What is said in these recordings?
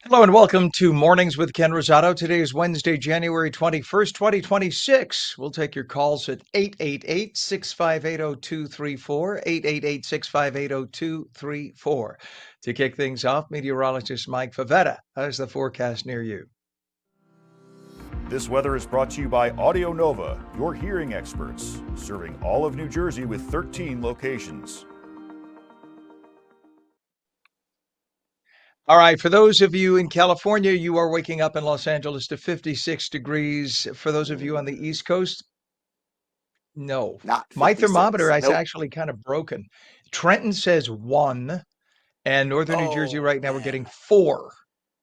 Hello and welcome to Mornings with Ken Rosato. Today is Wednesday, January 21st, 2026. We'll take your calls at 888-658-0234, 888-658-0234. To kick things off, meteorologist Mike Favetta has the forecast near you. This weather is brought to you by Audio Nova, your hearing experts, serving all of New Jersey with 13 locations. All right, for those of you in California, you are waking up in Los Angeles to 56 degrees. For those of you on the East Coast, no. Not My thermometer 56. is Nope. actually kind of broken. Trenton says 1. And northern New Jersey Oh, right now, we're man. getting 4.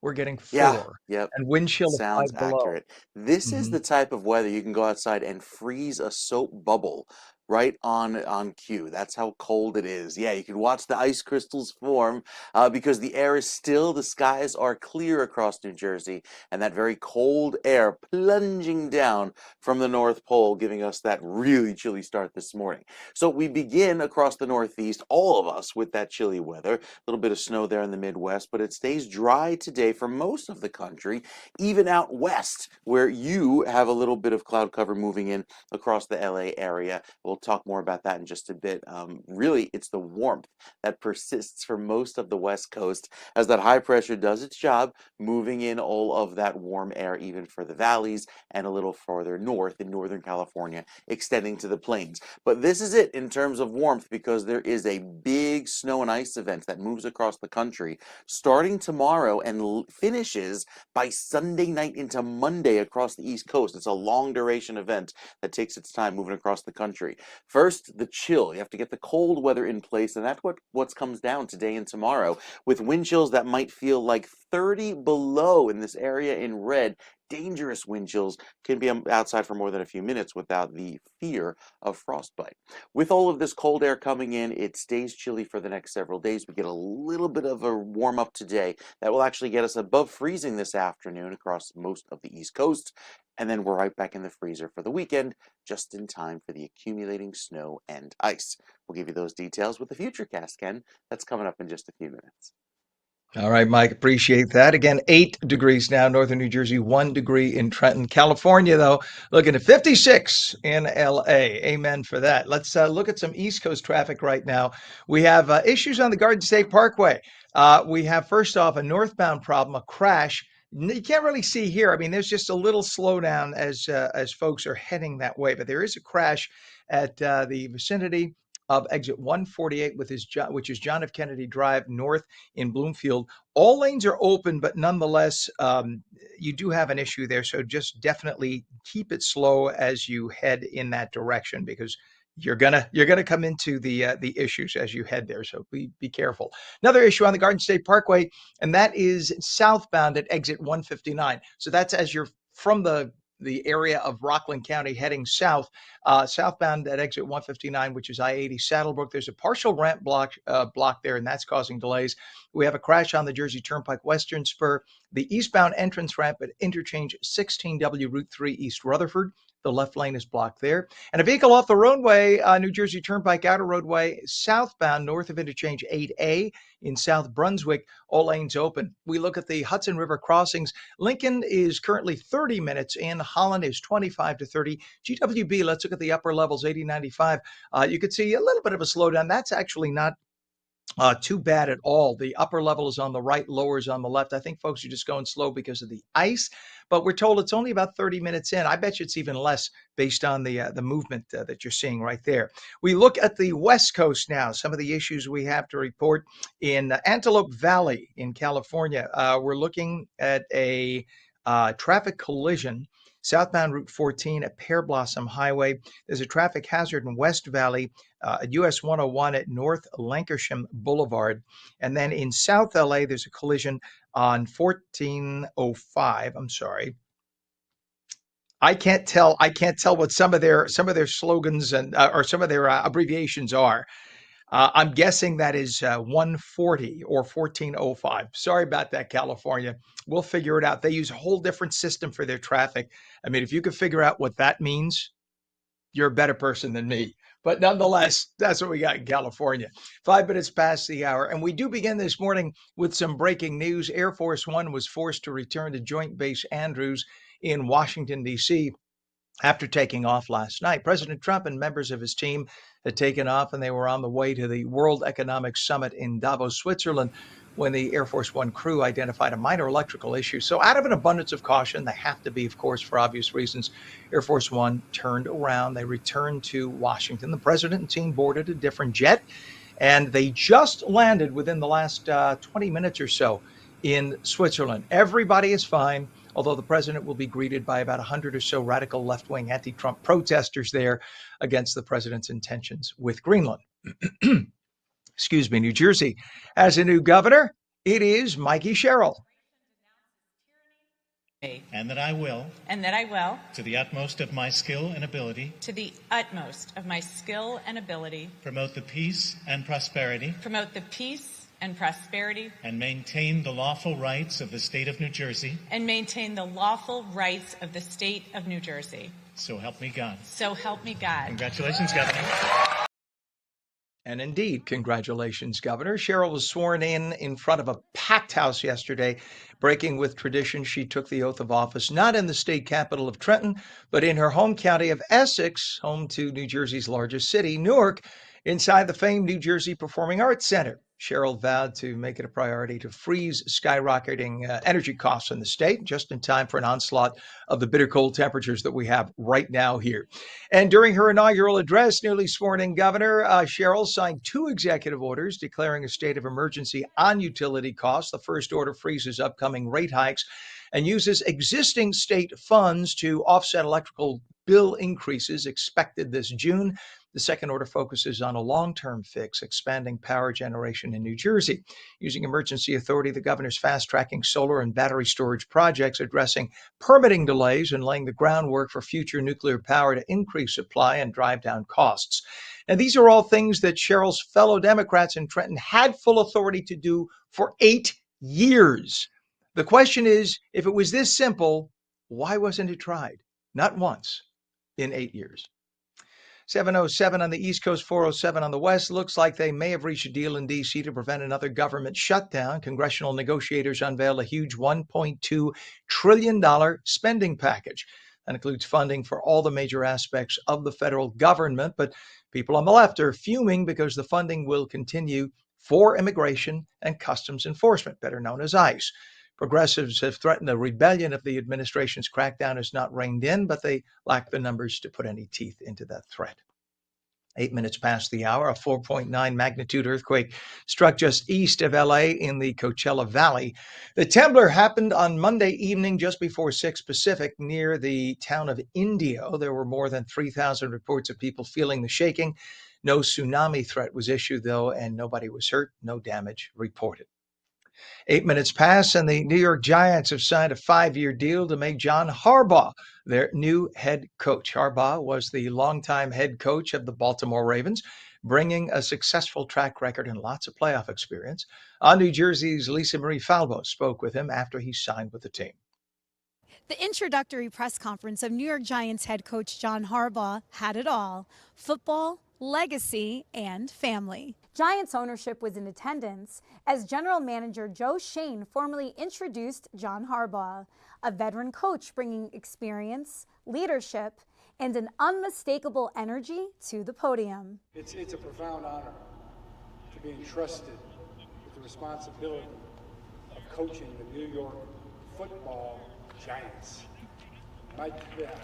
We're getting Yeah. 4, Yep. and wind chill of Sounds 5 below. accurate. This is Mhm. the type of weather you can go outside and freeze a soap bubble right on cue. That's how cold it is. Yeah, you can watch the ice crystals form because the air is still, the skies are clear across New Jersey, and that very cold air plunging down from the North Pole, giving us that really chilly start this morning. So we begin across the Northeast, all of us, with that chilly weather. A little bit of snow there in the Midwest, but it stays dry today for most of the country, even out west, where you have a little bit of cloud cover moving in across the LA area. We'll talk more about that in just a bit. Really, it's the warmth that persists for most of the West Coast as that high pressure does its job, moving in all of that warm air, even for the valleys and a little farther north in Northern California, extending to the plains. But this is it in terms of warmth because there is a big snow and ice event that moves across the country starting tomorrow and finishes by Sunday night into Monday across the East Coast. It's a long duration event that takes its time moving across the country. First, the chill. You have to get the cold weather in place, and that's what comes down today and tomorrow with wind chills that might feel like 30 below in this area in red. Dangerous wind chills can be outside for more than a few minutes without the fear of frostbite. With all of this cold air coming in, it stays chilly for the next several days. We get a little bit of a warm up today that will actually get us above freezing this afternoon across most of the East Coast. And then we're right back in the freezer for the weekend, just in time for the accumulating snow and ice. We'll give you those details with the Futurecast, Ken. That's coming up in just a few minutes. All right, Mike, appreciate that. Again, 8 degrees now, northern New Jersey, 1 degree in Trenton. California, though, looking at 56 in LA. Amen for that. Let's look at some East Coast traffic right now. We have issues on the Garden State Parkway. We have, first off, a northbound problem, a crash. You can't really see here. I mean, there's just a little slowdown as folks are heading that way, but there is a crash at the vicinity of exit 148, which is John F. Kennedy Drive North in Bloomfield. All lanes are open, but nonetheless, you do have an issue there. So just definitely keep it slow as you head in that direction because you're gonna come into the issues as you head there. So be careful. Another issue on the Garden State Parkway, and that is southbound at exit 159. So that's as you're from the area of Rockland County heading south, southbound at exit 159, which is I-80 Saddlebrook. There's a partial ramp block there, and that's causing delays. We have a crash on the Jersey Turnpike Western Spur. The eastbound entrance ramp at interchange 16W Route 3 East Rutherford. The left lane is blocked there. And a vehicle off the roadway, New Jersey Turnpike Outer Roadway, southbound north of interchange 8A in South Brunswick, all lanes open. We look at the Hudson River crossings. Lincoln is currently 30 minutes in. Holland is 25 to 30. GWB, let's look at the upper levels, 80-95. You could see a little bit of a slowdown. That's actually not too bad at all. The upper level is on the right, lower is on the left. I think folks are just going slow because of the ice, but we're told it's only about 30 minutes in. I bet you it's even less based on the movement that you're seeing right there. We look at the West Coast now. Some of the issues we have to report in Antelope Valley in California. We're looking at a traffic collision. Southbound Route 14 at Pear Blossom Highway. There's a traffic hazard in West Valley at US 101 at North Lancashire Boulevard. And then in South LA, there's a collision on 1405. I'm sorry. I can't tell what some of their slogans and or some of their abbreviations are. I'm guessing that is 140 or 1405. Sorry about that, California. We'll figure it out. They use a whole different system for their traffic. I mean, if you could figure out what that means, you're a better person than me. But nonetheless, that's what we got in California. 5 minutes past the hour. And we do begin this morning with some breaking news. Air Force One was forced to return to Joint Base Andrews in Washington, D.C. after taking off last night. President Trump and members of his team had taken off and they were on the way to the World Economic Summit in Davos, Switzerland, when the Air Force One crew identified a minor electrical issue. So out of an abundance of caution, they have to be, of course, for obvious reasons, Air Force One turned around. They returned to Washington. The president and team boarded a different jet, and they just landed within the last 20 minutes or so in Switzerland. Everybody is fine, although the president will be greeted by about 100 or so radical left-wing anti-Trump protesters there against the president's intentions with Greenland. Excuse me. New Jersey has a new governor. It is Mikey Sherrill. And that I will. And that I will. To the utmost of my skill and ability. To the utmost of my skill and ability. Promote the peace and prosperity. Promote the peace and prosperity. And maintain the lawful rights of the state of New Jersey. And maintain the lawful rights of the state of New Jersey. So help me God. So help me God. Congratulations, Governor. And indeed, congratulations, Governor. Sherrill was sworn in front of a packed house yesterday. Breaking with tradition, she took the oath of office not in the state capital of Trenton, but in her home county of Essex, home to New Jersey's largest city, Newark, inside the famed New Jersey Performing Arts Center. Sherrill vowed to make it a priority to freeze skyrocketing energy costs in the state, just in time for an onslaught of the bitter cold temperatures that we have right now here. And during her inaugural address, newly sworn-in Governor Sherrill signed 2 executive orders declaring a state of emergency on utility costs. The first order freezes upcoming rate hikes and uses existing state funds to offset electrical bill increases expected this June. The second order focuses on a long-term fix, expanding power generation in New Jersey. Using emergency authority, the governor's fast-tracking solar and battery storage projects, addressing permitting delays and laying the groundwork for future nuclear power to increase supply and drive down costs. Now, these are all things that Sherrill's fellow Democrats in Trenton had full authority to do for 8 years. The question is, if it was this simple, why wasn't it tried? Not once in 8 years. 707 on the East Coast, 407 on the West. Looks like they may have reached a deal in D.C. to prevent another government shutdown. Congressional negotiators unveiled a huge $1.2 trillion spending package. That includes funding for all the major aspects of the federal government. But people on the left are fuming because the funding will continue for immigration and customs enforcement, better known as ICE. Progressives have threatened a rebellion if the administration's crackdown is not reined in, but they lack the numbers to put any teeth into that threat. 8 minutes past the hour, a 4.9 magnitude earthquake struck just east of L.A. in the Coachella Valley. The tremor happened on Monday evening just before 6 Pacific near the town of Indio. There were more than 3,000 reports of people feeling the shaking. No tsunami threat was issued, though, and nobody was hurt. No damage reported. 8 minutes pass, and the New York Giants have signed a 5-year deal to make John Harbaugh their new head coach. Harbaugh was the longtime head coach of the Baltimore Ravens, bringing a successful track record and lots of playoff experience. On New Jersey's Lisa Marie Falvo spoke with him after he signed with the team. The introductory press conference of New York Giants head coach John Harbaugh had it all: football, legacy, and family. Giants ownership was in attendance as general manager Joe Shane formally introduced John Harbaugh, a veteran coach bringing experience, leadership, and an unmistakable energy to the podium. It's a profound honor to be entrusted with the responsibility of coaching the New York Football Giants. Mike Favetta.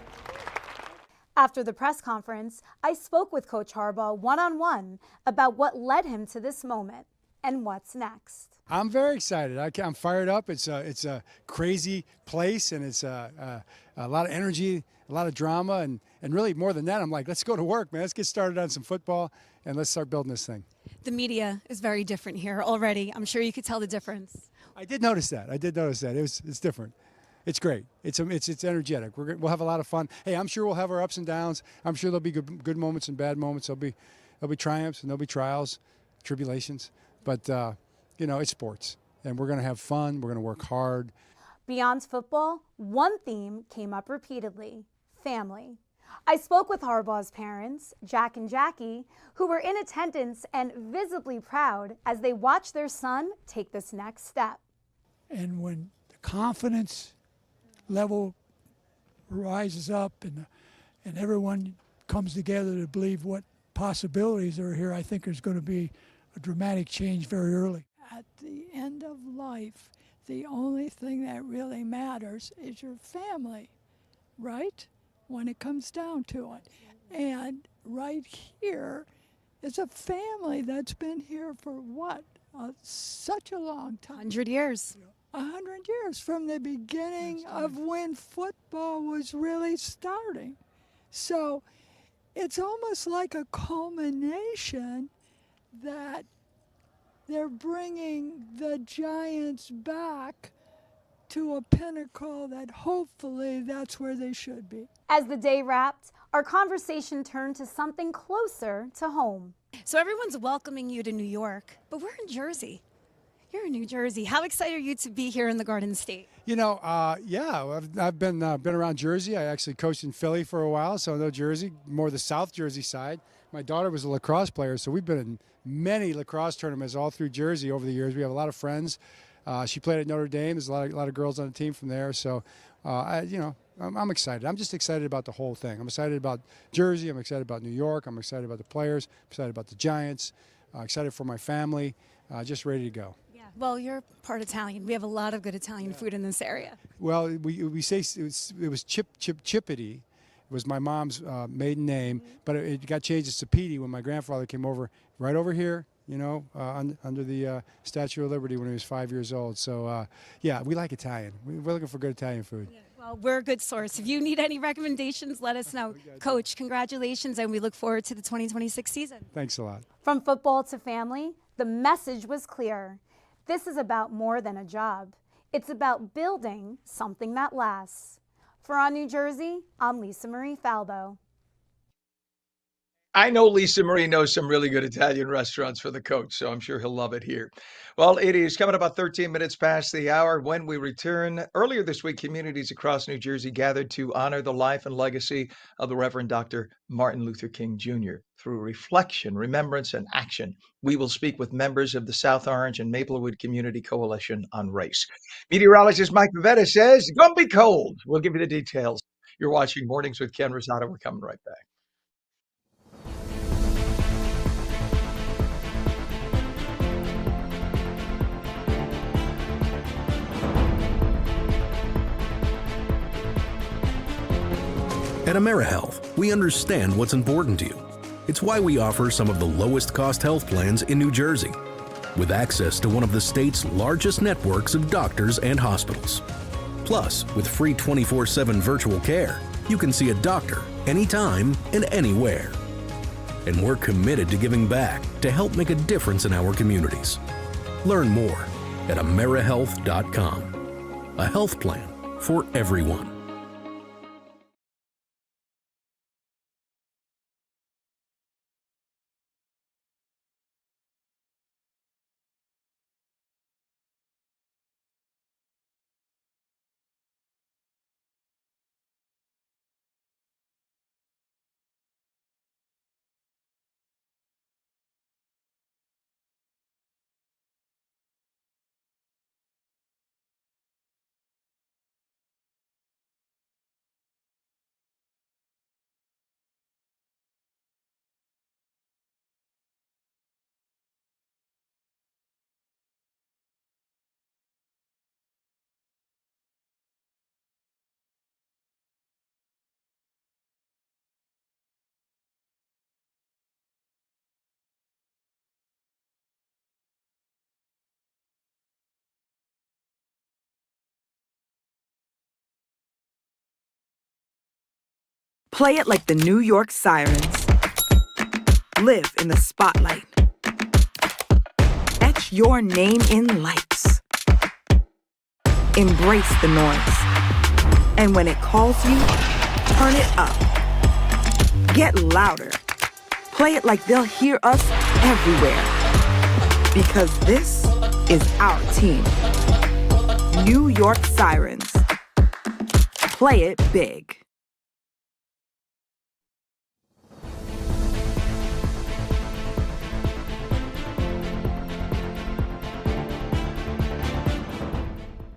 After the press conference, I spoke with Coach Harbaugh one-on-one about what led him to this moment and what's next. I'm very excited. I'm fired up. It's a crazy place, and it's a lot of energy, a lot of drama, and really more than that, I'm like, let's go to work, man. Let's get started on some football, and let's start building this thing. The media is very different here already. I'm sure you could tell the difference. I did notice that. It's different. It's great. It's energetic. We'll have a lot of fun. Hey, I'm sure we'll have our ups and downs. I'm sure there'll be good moments and bad moments. There'll be triumphs and there'll be trials, tribulations. But it's sports, and we're going to have fun. We're going to work hard. Beyond football, one theme came up repeatedly: family. I spoke with Harbaugh's parents, Jack and Jackie, who were in attendance and visibly proud as they watched their son take this next step. And when the confidence level rises up and everyone comes together to believe what possibilities are here, I think there's going to be a dramatic change very early. At the end of life, the only thing that really matters is your family, right? When it comes down to it. And right here is a family that's been here for what? Such a long time. 100 years. 100 years from the beginning of when football was really starting. So it's almost like a culmination that they're bringing the Giants back to a pinnacle that hopefully that's where they should be. As the day wrapped, our conversation turned to something closer to home. So everyone's welcoming you to New York, but we're in Jersey. You're in New Jersey. How excited are you to be here in the Garden State? You know, I've been around Jersey. I actually coached in Philly for a while, so I know Jersey, more the South Jersey side. My daughter was a lacrosse player, so we've been in many lacrosse tournaments all through Jersey over the years. We have a lot of friends. She played at Notre Dame. There's a lot of girls on the team from there. So, I'm excited. I'm just excited about the whole thing. I'm excited about Jersey. I'm excited about New York. I'm excited about the players. I'm excited about the Giants. Excited for my family. Just ready to go. Yeah. Well, you're part Italian. We have a lot of good Italian food in this area. Well, we say it was Chippity. It was my mom's maiden name, but it got changed to Sapiti when my grandfather came over, right over here, under the Statue of Liberty when he was 5 years old. So, yeah, we like Italian. We're looking for good Italian food. Yeah. Well, we're a good source. If you need any recommendations, let us know. Coach, congratulations, and we look forward to the 2026 season. Thanks a lot. From football to family, the message was clear. This is about more than a job. It's about building something that lasts. For On New Jersey, I'm Lisa Marie Falbo. I know Lisa Marie knows some really good Italian restaurants for the coach, so I'm sure he'll love it here. Well, it is coming about 13 minutes past the hour when we return. Earlier this week, communities across New Jersey gathered to honor the life and legacy of the Reverend Dr. Martin Luther King Jr. Through reflection, remembrance, and action, we will speak with members of the South Orange and Maplewood Community Coalition on Race. Meteorologist Mike Favetta says, it's going to be cold. We'll give you the details. You're watching Mornings with Ken Rosato. We're coming right back. At AmeriHealth, we understand what's important to you. It's why we offer some of the lowest cost health plans in New Jersey, with access to one of the state's largest networks of doctors and hospitals. Plus, with free 24/7 virtual care, you can see a doctor anytime and anywhere. And we're committed to giving back to help make a difference in our communities. Learn more at AmeriHealth.com. A health plan for everyone. Play it like the New York Sirens. Live in the spotlight. Etch your name in lights. Embrace the noise. And when it calls you, turn it up. Get louder. Play it like they'll hear us everywhere. Because this is our team. New York Sirens. Play it big.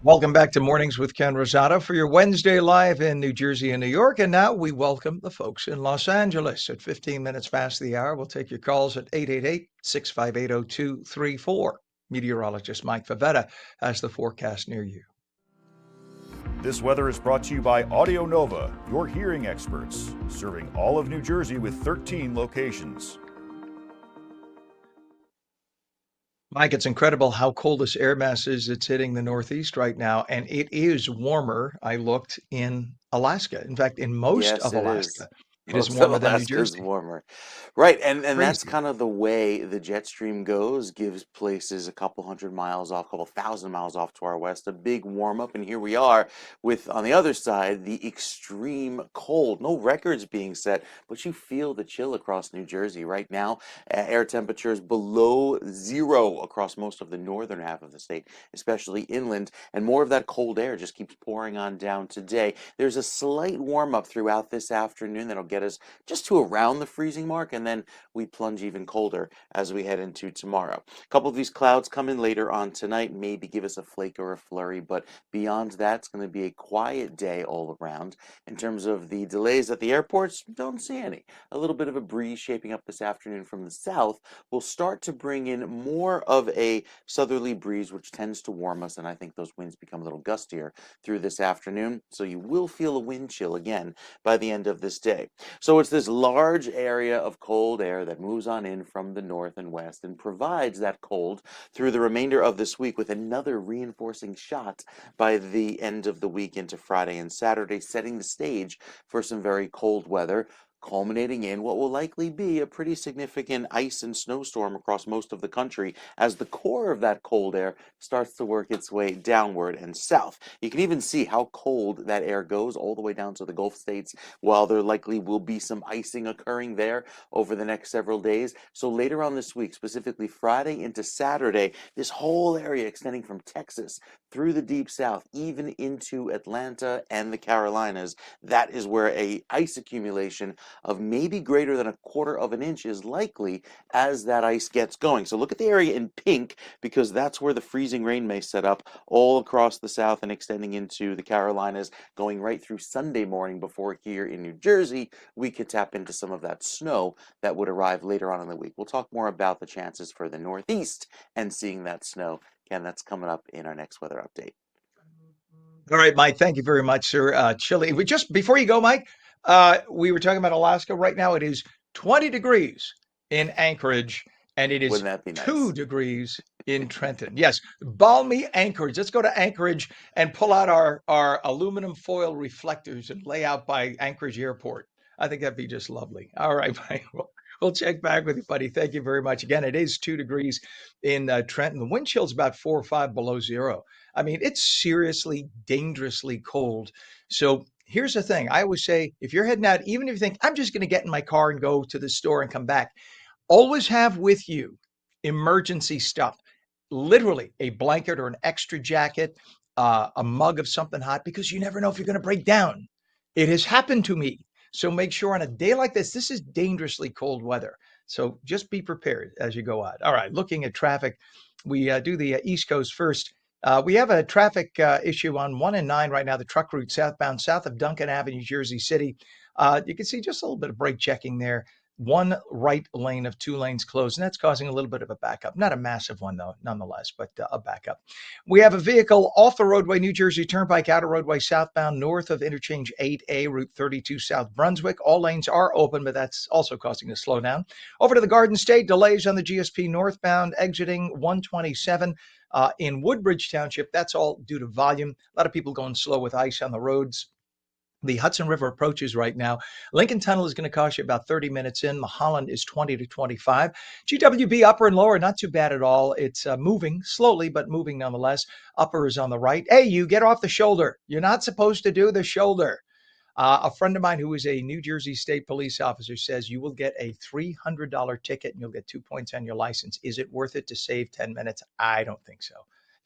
Welcome back to Mornings with Ken Rosato for your Wednesday live in New Jersey and New York. And now we welcome the folks in Los Angeles at 15 minutes past the hour. We'll take your calls at 888-658-0234. Meteorologist Mike Favetta has the forecast near you. This weather is brought to you by Audio Nova, your hearing experts, serving all of New Jersey with 13 locations. Mike, it's incredible how cold this air mass is. It's hitting the Northeast right now, and it is warmer. I looked in Alaska. In fact, in most Yes, of it is. Alaska, it is Most of warmer than New Alaska is Jersey. warmer. Right, and that's Crazy. kind of the way the jet stream goes, gives places a couple hundred miles off, couple thousand miles off to our west, a big warm up, and here we are with, on the other side, the extreme cold. No records being set, but you feel the chill across New Jersey right now. Air temperatures below zero across most of the northern half of the state, especially inland, and more of that cold air just keeps pouring on down today. There's a slight warm up throughout this afternoon that'll get us just to around the freezing mark, and then we plunge even colder as we head into tomorrow. A couple of these clouds come in later on tonight, maybe give us a flake or a flurry, but beyond that, it's going to be a quiet day all around. In terms of the delays at the airports, don't see any. A little bit of a breeze shaping up this afternoon from the south will start to bring in more of a southerly breeze, which tends to warm us, and I think those winds become a little gustier through this afternoon, so you will feel a wind chill again by the end of this day. So it's this large area of cold air that moves on in from the north and west and provides that cold through the remainder of this week, with another reinforcing shot by the end of the week into Friday and Saturday, setting the stage for some very cold weather, culminating in what will likely be a pretty significant ice and snowstorm across most of the country as the core of that cold air starts to work its way downward and south. You can even see how cold that air goes all the way down to the Gulf states, while there likely will be some icing occurring there over the next several days. So later on this week, specifically Friday into Saturday, this whole area extending from Texas through the deep south, even into Atlanta and the Carolinas, that is where a ice accumulation of maybe greater than 1/4 of an inch is likely as that ice gets going. So look at the area in pink, because that's where the freezing rain may set up all across the south and extending into the Carolinas, going right through Sunday morning, before here in New Jersey we could tap into some of that snow that would arrive later on in the week. We'll talk more about the chances for the Northeast and seeing that snow. Again, that's coming up in our next weather update. All right, Mike, thank you very much, sir. Chilly. We just before you go, Mike, we were talking about Alaska. Right now, it is 20 degrees in Anchorage, and it is Wouldn't that be 2 nice? degrees in Trenton. Yes, balmy Anchorage. Let's go to Anchorage and pull out our aluminum foil reflectors and lay out by Anchorage Airport. I think that'd be just lovely. All right, Mike. We'll check back with you, buddy. Thank you very much. Again, it is 2 degrees in Trenton. The wind chill's about 4 or 5 below zero. I mean, it's seriously, dangerously cold. So here's the thing. I always say, if you're heading out, even if you think, I'm just going to get in my car and go to the store and come back, always have with you emergency stuff. Literally a blanket or an extra jacket, a mug of something hot, because you never know if you're going to break down. It has happened to me. So make sure on a day like this is dangerously cold weather. So just be prepared as you go out. All right, looking at traffic, we do the East Coast first. We have a traffic issue on 1 and 9 right now, the truck route southbound, south of Duncan Avenue, Jersey City. You can see just a little bit of brake checking there. One right lane of 2 lanes closed, and that's causing a little bit of a backup. Not a massive one, though, nonetheless, but a backup. We have a vehicle off the roadway, New Jersey Turnpike, outer roadway southbound, north of interchange 8A, Route 32 South Brunswick. All lanes are open, but that's also causing a slowdown. Over to the Garden State, delays on the GSP northbound, exiting 127 in Woodbridge Township. That's all due to volume. A lot of people going slow with ice on the roads. The Hudson River approaches right now. Lincoln Tunnel is going to cost you about 30 minutes in. Mulholland is 20 to 25. GWB upper and lower, not too bad at all. It's moving slowly, but moving nonetheless. Upper is on the right. Hey, you get off the shoulder. You're not supposed to do the shoulder. A friend of mine who is a New Jersey State Police officer says you will get a $300 ticket and you'll get 2 points on your license. Is it worth it to save 10 minutes? I don't think so.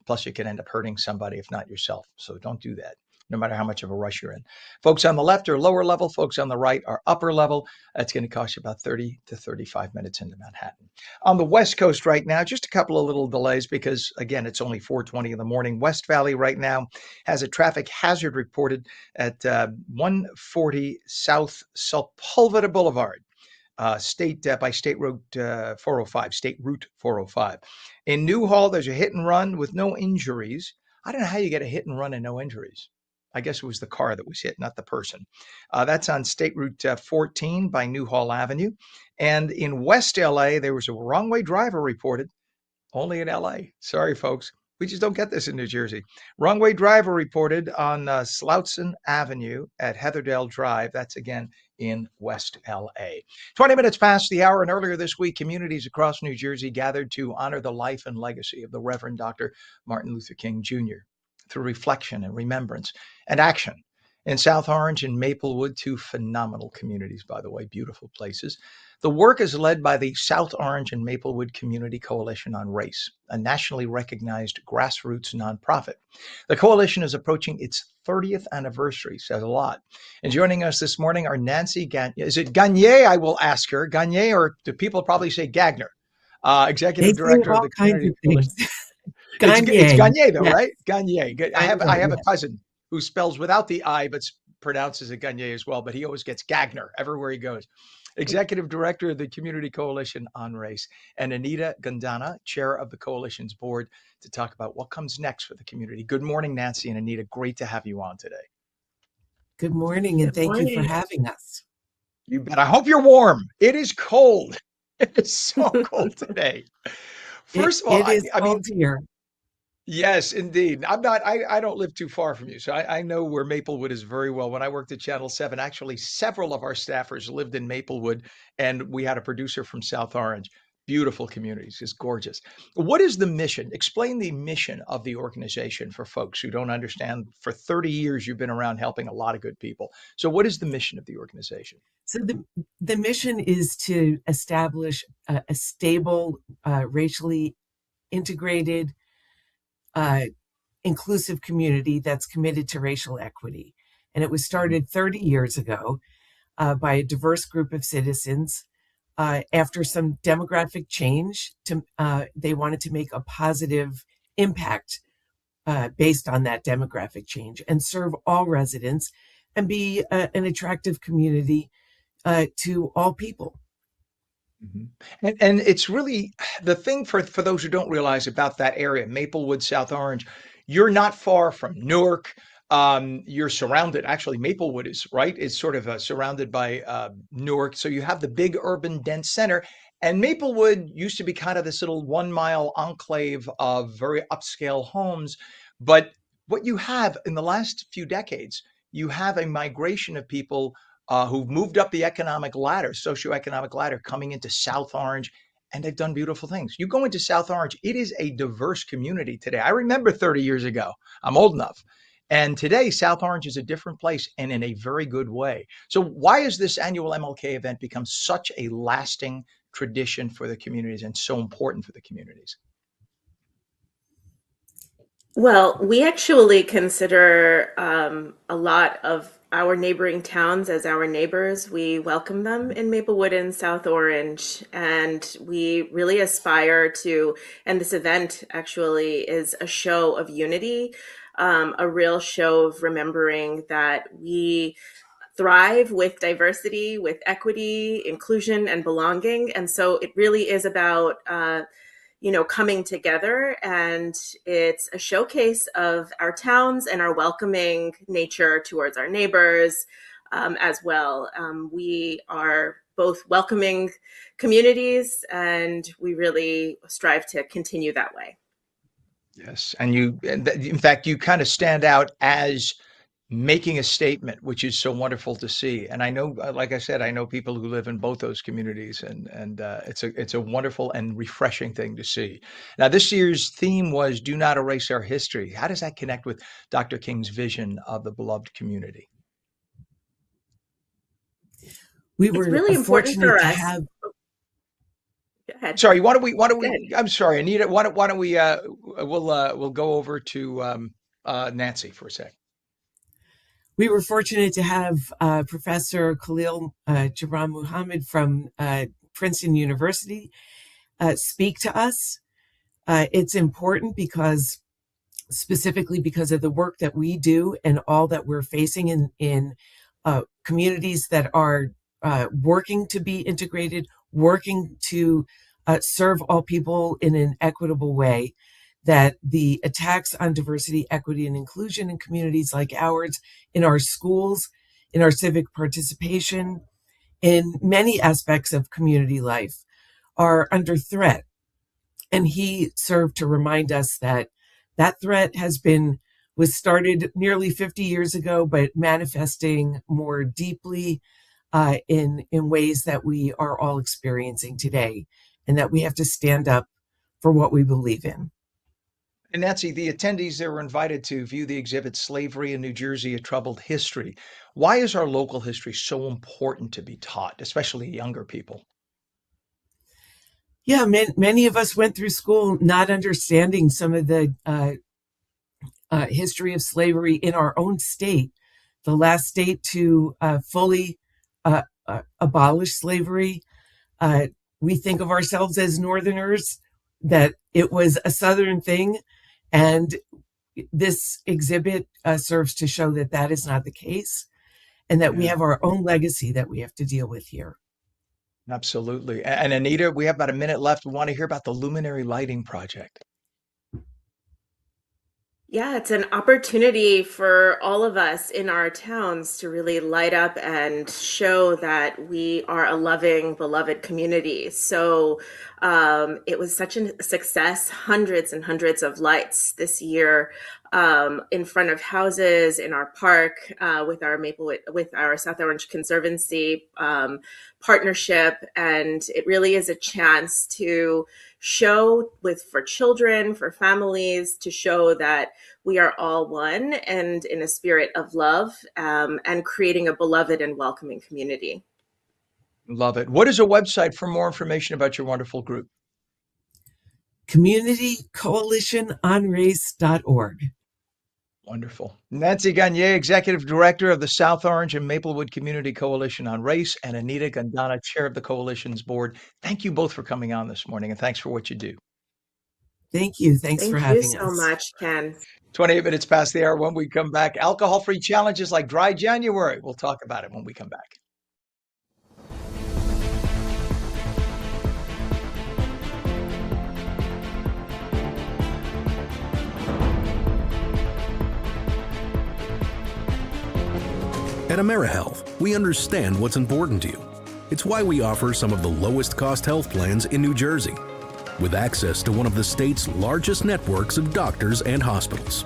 Plus, you can end up hurting somebody, if not yourself. So don't do that. no matter how much of a rush you're in. Folks on the left are lower level, folks on the right are upper level. That's going to cost you about 30 to 35 minutes into Manhattan. On the West Coast right now, just a couple of little delays because, again, it's only 4:20 in the morning. West Valley right now has a traffic hazard reported at 140 South Sepulveda Boulevard. By State Route 405, State Route 405. In Newhall, there's a hit and run with no injuries. I don't know how you get a hit and run and no injuries. I guess it was the car that was hit, not the person. That's on State Route 14 by Newhall Avenue. And in West LA, there was a wrong way driver reported, only in LA. Sorry, folks. We just don't get this in New Jersey. Wrong way driver reported on Slauson Avenue at Heatherdale Drive. That's again in West LA. 20 minutes past the hour, and earlier this week, communities across New Jersey gathered to honor the life and legacy of the Reverend Dr. Martin Luther King Jr. through reflection and remembrance and action. In South Orange and Maplewood, two phenomenal communities, by the way, beautiful places. The work is led by the South Orange and Maplewood Community Coalition on Race, a nationally recognized grassroots nonprofit. The coalition is approaching its 30th anniversary, says a lot. And joining us this morning are Nancy Gagne. Is it Gagne? I will ask her. Gagne, or do people probably say Gagner? Executive Director of the Community Coalition. It's Gagne, though, yes. Right? Gagne. I have a cousin who spells without the I, but pronounces it Gagne as well, but he always gets Gagner everywhere he goes. Executive Director of the Community Coalition on Race, and Anita Gandana, Chair of the Coalition's board, to talk about what comes next for the community. Good morning, Nancy and Anita. Great to have you on today. Good morning, and thank you for having us. You bet. I hope you're warm. It is cold. It is so cold today. First of all, it is cold here. Yes, indeed. I don't live too far from you, so I know where Maplewood is very well. When I worked at Channel 7, actually several of our staffers lived in Maplewood, and we had a producer from South Orange. Beautiful communities, just gorgeous. What is the mission? Explain the mission of the organization for folks who don't understand. For 30 years, you've been around helping a lot of good people. So what is the mission of the organization? So the mission is to establish a stable, racially integrated, inclusive community that's committed to racial equity. And it was started 30 years ago by a diverse group of citizens after some demographic change. They wanted to make a positive impact based on that demographic change and serve all residents and be an attractive community to all people. Mm-hmm. And it's really the thing for those who don't realize about that area, Maplewood, South Orange, you're not far from Newark. You're surrounded. Actually, Maplewood is right. It's sort of surrounded by Newark. So you have the big urban dense center. And Maplewood used to be kind of this little 1 mile enclave of very upscale homes. But what you have in the last few decades, you have a migration of people who've moved up the socioeconomic ladder, coming into South Orange, and they've done beautiful things. You go into South Orange, it is a diverse community today. I remember 30 years ago, I'm old enough. And today, South Orange is a different place, and in a very good way. So why has this annual MLK event become such a lasting tradition for the communities and so important for the communities? Well, we actually consider a lot of our neighboring towns as our neighbors. We welcome them in Maplewood and South Orange, and we really aspire to, and this event actually is a show of unity, a real show of remembering that we thrive with diversity, with equity, inclusion, and belonging. And so it really is about coming together, and it's a showcase of our towns and our welcoming nature towards our neighbors as well. We are both welcoming communities, and we really strive to continue that way. Yes, and in fact, you kind of stand out as making a statement, which is so wonderful to see. And I know, like I said, I know people who live in both those communities, and it's a wonderful and refreshing thing to see. Now, this year's theme was "Do Not Erase Our History." How does that connect with Dr. King's vision of the beloved community? We were really important for us. Go ahead. Sorry, why don't we? I'm sorry, Anita. Why don't we? We'll go over to Nancy for a sec. We were fortunate to have Professor Khalil Gibran Muhammad from Princeton University speak to us. It's important because, specifically because of the work that we do and all that we're facing in communities that are working to be integrated, working to serve all people in an equitable way, that the attacks on diversity, equity, and inclusion in communities like ours, in our schools, in our civic participation, in many aspects of community life, are under threat. And he served to remind us that that threat was started nearly 50 years ago, but manifesting more deeply in ways that we are all experiencing today, and that we have to stand up for what we believe in. And Nancy, the attendees there were invited to view the exhibit Slavery in New Jersey, A Troubled History. Why is our local history so important to be taught, especially younger people? Yeah, many of us went through school not understanding some of the history of slavery in our own state, the last state to fully abolish slavery. We think of ourselves as Northerners, that it was a Southern thing. And this exhibit serves to show that that is not the case, and that we have our own legacy that we have to deal with here. Absolutely. And Anita, we have about a minute left. We want to hear about the Luminary Lighting Project. Yeah, it's an opportunity for all of us in our towns to really light up and show that we are a loving, beloved community. So it was such a success, hundreds and hundreds of lights this year in front of houses, in our park, with our South Orange Conservancy partnership. And it really is a chance to show for children, for families, to show that we are all one and in a spirit of love, and creating a beloved and welcoming community. Love it. What is a website for more information about your wonderful group? CommunityCoalitionOnRace.org. Wonderful. Nancy Gagne, Executive Director of the South Orange and Maplewood Community Coalition on Race, and Anita Gandana, Chair of the Coalition's board. Thank you both for coming on this morning, and thanks for what you do. Thank you. Thanks for having us. Thank you so much, Ken. 28 minutes past the hour. When we come back, alcohol-free challenges like Dry January. We'll talk about it when we come back. At AmeriHealth, we understand what's important to you. It's why we offer some of the lowest cost health plans in New Jersey, with access to one of the state's largest networks of doctors and hospitals.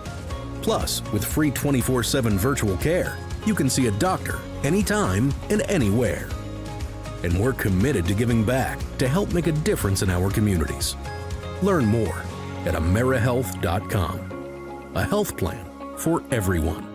Plus, with free 24/7 virtual care, you can see a doctor anytime and anywhere. And we're committed to giving back to help make a difference in our communities. Learn more at AmeriHealth.com. A health plan for everyone.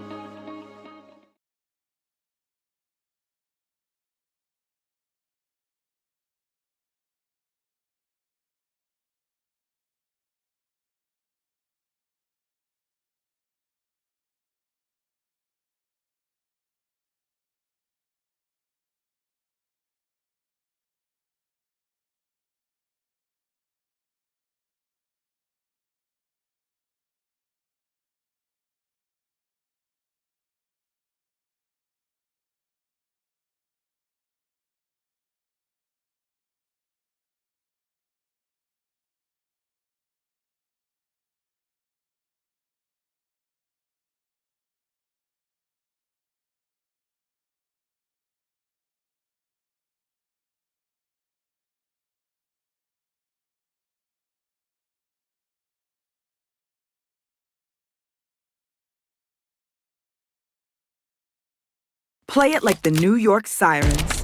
Play it like the New York Sirens.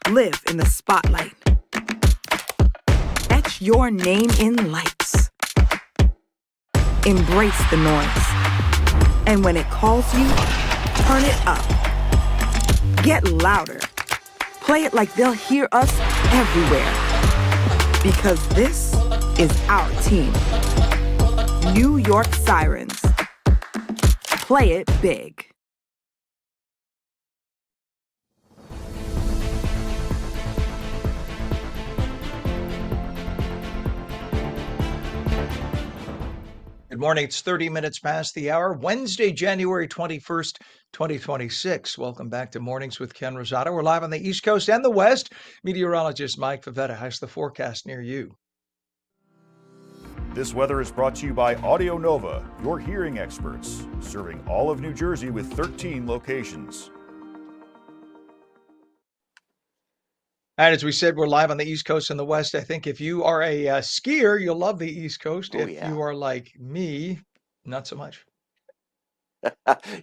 Live in the spotlight. Etch your name in lights. Embrace the noise. And when it calls you, turn it up. Get louder. Play it like they'll hear us everywhere. Because this is our team. New York Sirens. Play it big. Good morning. It's 30 minutes past the hour, Wednesday, January 21st, 2026. Welcome back to Mornings with Ken Rosato. We're live on the East Coast and the West. Meteorologist Mike Favetta has the forecast near you. This weather is brought to you by Audio Nova, your hearing experts, serving all of New Jersey with 13 locations. And as we said, we're live on the East Coast and the West. I think if you are a skier, you'll love the East Coast. Oh, If yeah. you are like me, not so much.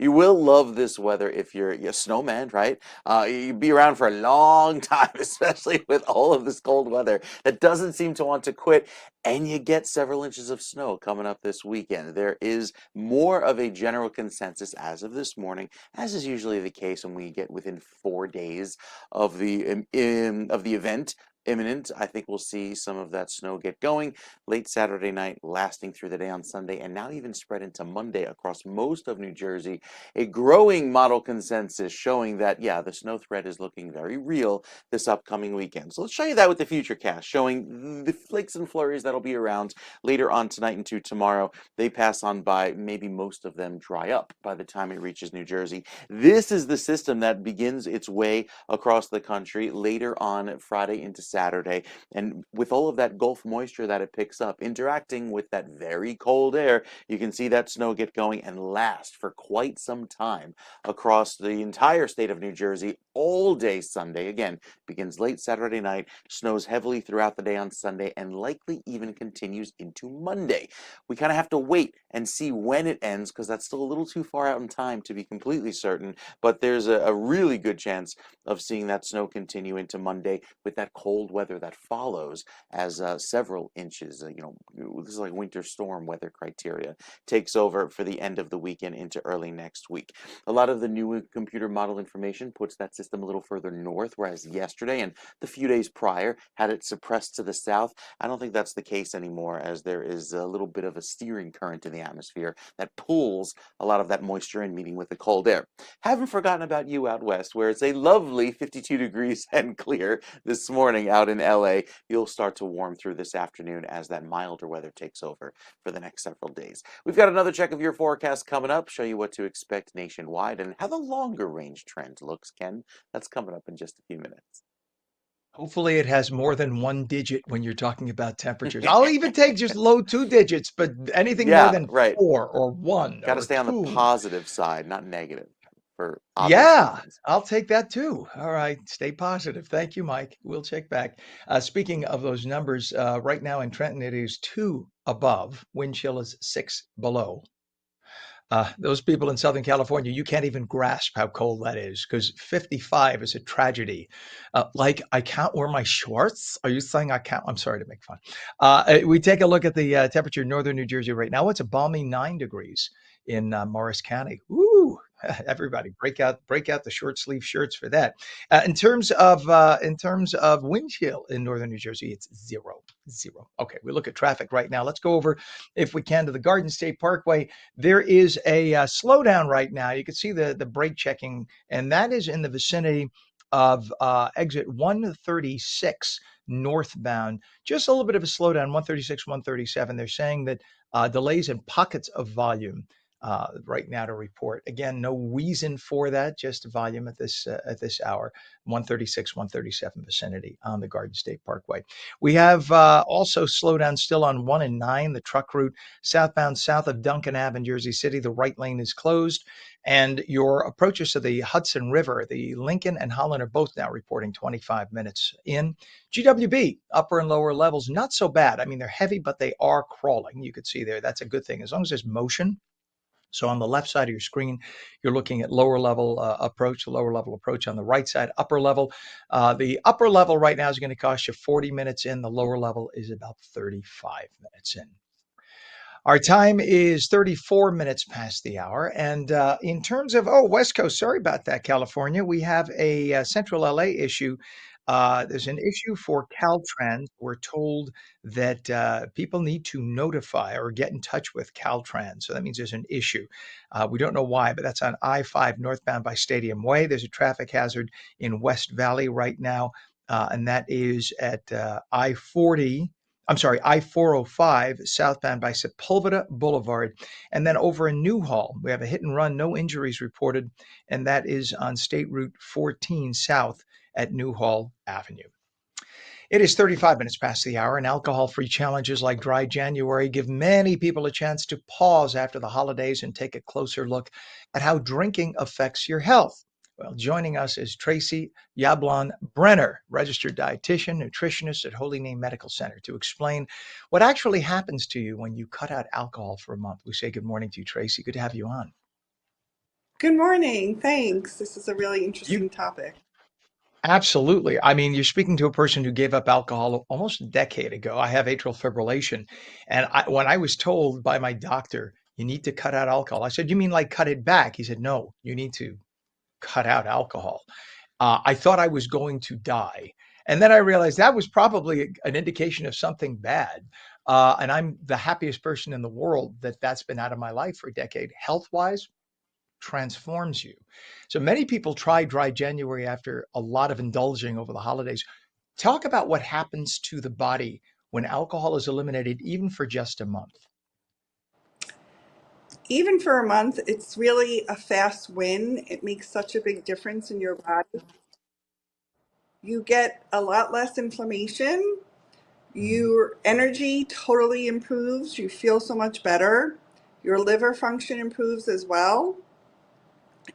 You will love this weather if you're a snowman, right? You'd be around for a long time, especially with all of this cold weather that doesn't seem to want to quit. And you get several inches of snow coming up this weekend. There is more of a general consensus as of this morning, as is usually the case when we get within 4 days of the event imminent. I think we'll see some of that snow get going late Saturday night, lasting through the day on Sunday, and now even spread into Monday across most of New Jersey. A growing model consensus showing that, yeah, the snow threat is looking very real this upcoming weekend. So let's show you that with the Futurecast, showing the flakes and flurries that'll be around later on tonight into tomorrow. They pass on by, maybe most of them dry up by the time it reaches New Jersey. This is the system that begins its way across the country later on Friday into Saturday. And with all of that Gulf moisture that it picks up, interacting with that very cold air, you can see that snow get going and last for quite some time across the entire state of New Jersey all day Sunday. Again, begins late Saturday night, snows heavily throughout the day on Sunday, and likely even continues into Monday. We kind of have to wait and see when it ends, because that's still a little too far out in time to be completely certain, but there's a really good chance of seeing that snow continue into Monday with that cold weather that follows as several inches, this is like winter storm weather criteria, takes over for the end of the weekend into early next week. A lot of the new computer model information puts that system a little further north, whereas yesterday and the few days prior had it suppressed to the south. I don't think that's the case anymore, as there is a little bit of a steering current in the atmosphere that pulls a lot of that moisture in, meeting with the cold air. Haven't forgotten about you out west, where it's a lovely 52 degrees and clear this morning out in LA. You'll start to warm through this afternoon as that milder weather takes over for the next several days. We've got another check of your forecast coming up, show you what to expect nationwide and how the longer range trend looks, Ken. That's coming up in just a few minutes. Hopefully it has more than one digit when you're talking about temperatures. I'll even take just low 2 digits, but anything more than right. 4 or 1 Got to or stay on the 2. positive side, not negative, for obvious Yeah, reasons. I'll take that too. All right, stay positive. Thank you, Mike. We'll check back. Speaking of those numbers, right now in Trenton, it is 2 above. Wind chill is 6 below. Those people in Southern California, you can't even grasp how cold that is, because 55 is a tragedy. Like, I can't wear my shorts? Are you saying I can't? I'm sorry to make fun. We take a look at the temperature in northern New Jersey right now. It's a balmy 9 degrees in Morris County. Woo! Everybody, break out the short sleeve shirts for that. In terms of wind chill in northern New Jersey, it's zero. Okay, we look at traffic right now. Let's go over, if we can, to the Garden State Parkway. There is a slowdown right now. You can see the brake checking, and that is in the vicinity of exit 136 northbound. Just a little bit of a slowdown, 136, 137. They're saying that delays in pockets of volume right now to report. Again, no reason for that, just volume at this hour, 136, 137 vicinity on the Garden State Parkway. We have also slowdown still on 1 and 9, the truck route southbound south of Duncan Ave in Jersey City. The right lane is closed. And your approaches to the Hudson River, the Lincoln and Holland are both now reporting 25 minutes in. GWB, upper and lower levels, not so bad. I mean, they're heavy, but they are crawling. You could see there. That's a good thing. As long as there's motion. So on the left side of your screen, you're looking at lower level approach, the lower level approach on the right side, upper level. The upper level right now is going to cost you 40 minutes in. The lower level is about 35 minutes in. Our time is 34 minutes past the hour. And in terms of, West Coast, sorry about that, California, we have a Central LA issue. There's an issue for Caltrans. We're told that people need to notify or get in touch with Caltrans. So that means there's an issue. We don't know why, but that's on I-5 northbound by Stadium Way. There's a traffic hazard in West Valley right now, and that is at I-40 I'm sorry, I-405 southbound by Sepulveda Boulevard. And then over in Newhall, we have a hit and run, no injuries reported, and that is on State Route 14 south at Newhall Avenue. It is 35 minutes past the hour, and alcohol-free challenges like Dry January give many people a chance to pause after the holidays and take a closer look at how drinking affects your health. Well, joining us is Tracy Yablon Brenner, registered dietitian, nutritionist at Holy Name Medical Center, to explain what actually happens to you when you cut out alcohol for a month. We say good morning to you, Tracy. Good to have you on. Good morning. Thanks. This is a really interesting topic. Absolutely. I mean, you're speaking to a person who gave up alcohol almost a decade ago. I have atrial fibrillation. And when I was told by my doctor, you need to cut out alcohol, I said, you mean like cut it back? He said, no, you need to cut out alcohol. I thought I was going to die. And then I realized that was probably an indication of something bad. And I'm the happiest person in the world that that's been out of my life for a decade. Health-wise, transforms you. So many people try Dry January after a lot of indulging over the holidays. Talk about what happens to the body when alcohol is eliminated, even for just a month. Even for a month, it's really a fast win. It makes such a big difference in your body. You get a lot less inflammation. Your energy totally improves. You feel so much better. Your liver function improves as well.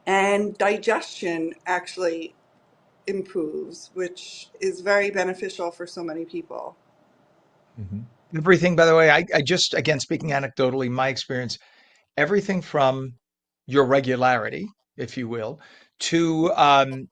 And digestion actually improves, which is very beneficial for so many people. Everything, by the way, I just, again, speaking anecdotally, my experience, everything from your regularity, if you will, to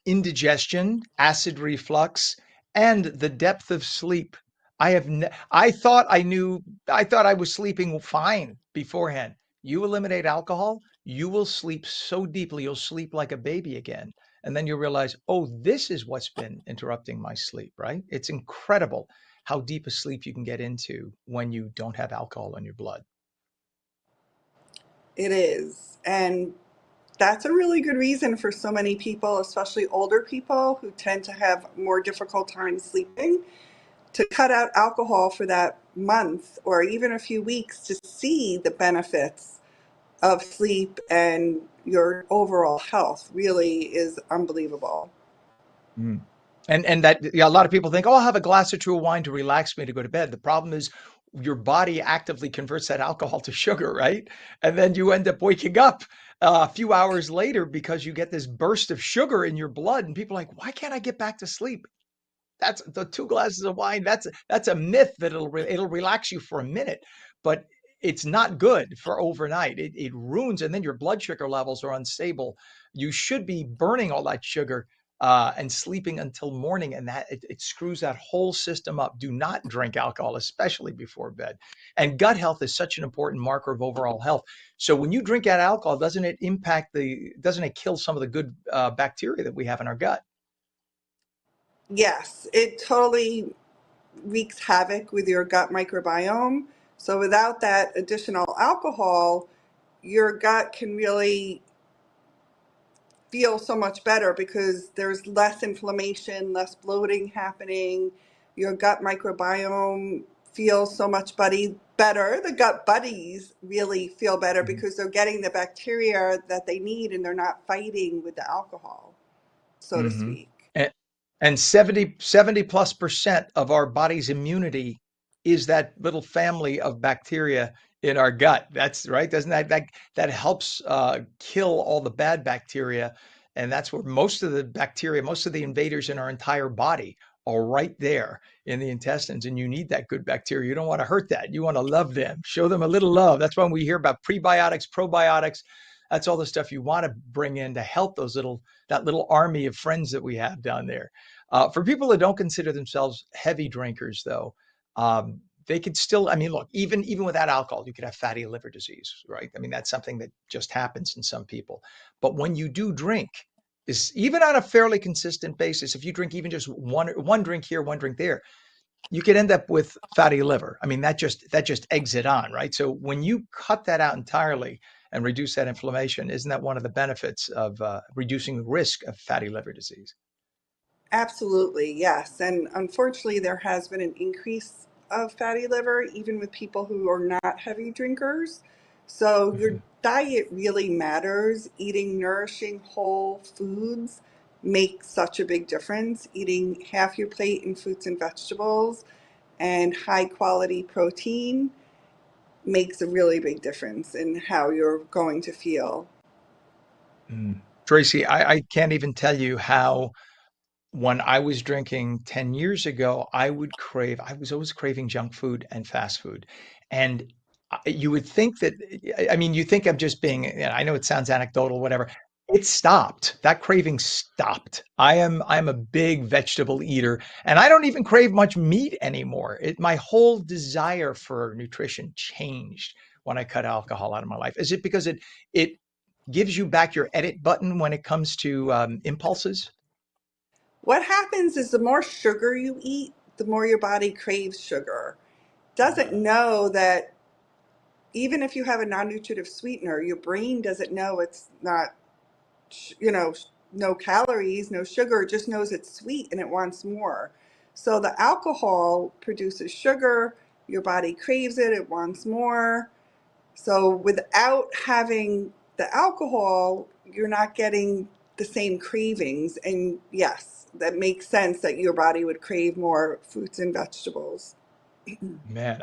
indigestion, acid reflux, and the depth of sleep. I thought I was sleeping fine beforehand. You eliminate alcohol, you will sleep so deeply, you'll sleep like a baby again. And then you realize, oh, this is what's been interrupting my sleep, right? It's incredible how deep a sleep you can get into when you don't have alcohol in your blood. It is. And that's a really good reason for so many people, especially older people who tend to have more difficult time sleeping, to cut out alcohol for that month or even a few weeks to see the benefits of sleep and your overall health really is unbelievable. And that, yeah, a lot of people think, oh, I'll have a glass or two of wine to relax me to go to bed. The problem is your body actively converts that alcohol to sugar, right? And then you end up waking up a few hours later because you get this burst of sugar in your blood. And people are like, why can't I get back to sleep? That's the 2 glasses of wine. That's a myth that it'll relax you for a minute, but it's not good for overnight. It ruins, and then your blood sugar levels are unstable. You should be burning all that sugar and sleeping until morning, and that it screws that whole system up. Do not drink alcohol, especially before bed. And gut health is such an important marker of overall health. So when you drink that alcohol, doesn't it kill some of the good bacteria that we have in our gut? Yes, it totally wreaks havoc with your gut microbiome. So without that additional alcohol, your gut can really feel so much better because there's less inflammation, less bloating happening. Your gut microbiome feels so much better. The gut buddies really feel better because they're getting the bacteria that they need and they're not fighting with the alcohol, so to speak. And 70 plus percent of our body's immunity is that little family of bacteria in our gut. That's right. Doesn't that helps kill all the bad bacteria? And that's where most of the bacteria, most of the invaders in our entire body are right there in the intestines. And you need that good bacteria. You don't want to hurt that. You want to love them, show them a little love. That's when we hear about prebiotics, probiotics. That's all the stuff you want to bring in to help that little army of friends that we have down there. For people that don't consider themselves heavy drinkers, though, they could still, I mean, look, even without alcohol, you could have fatty liver disease, right? I mean, that's something that just happens in some people. But when you do drink, is even on a fairly consistent basis, if you drink even just one drink here, one drink there, you could end up with fatty liver. I mean, that just eggs it on, right? So when you cut that out entirely and reduce that inflammation, isn't that one of the benefits of reducing the risk of fatty liver disease? Absolutely, yes. And unfortunately, there has been an increase of fatty liver, even with people who are not heavy drinkers. So your diet really matters. Eating nourishing whole foods makes such a big difference. Eating half your plate in fruits and vegetables and high quality protein makes a really big difference in how you're going to feel. Tracy, I can't even tell you how when I was drinking 10 years ago, I was always craving junk food and fast food. And you would think that, I mean, you think I'm just being, I know it sounds anecdotal, whatever. It stopped. That craving stopped. I'm a big vegetable eater, and I don't even crave much meat anymore. My whole desire for nutrition changed when I cut alcohol out of my life. Is it because it gives you back your edit button when it comes to impulses? What happens is the more sugar you eat, the more your body craves sugar. Doesn't know that even if you have a non-nutritive sweetener, your brain doesn't know it's not, no calories, no sugar, it just knows it's sweet and it wants more. So the alcohol produces sugar, your body craves it, it wants more. So without having the alcohol, you're not getting the same cravings. And yes, that makes sense that your body would crave more fruits and vegetables. Man,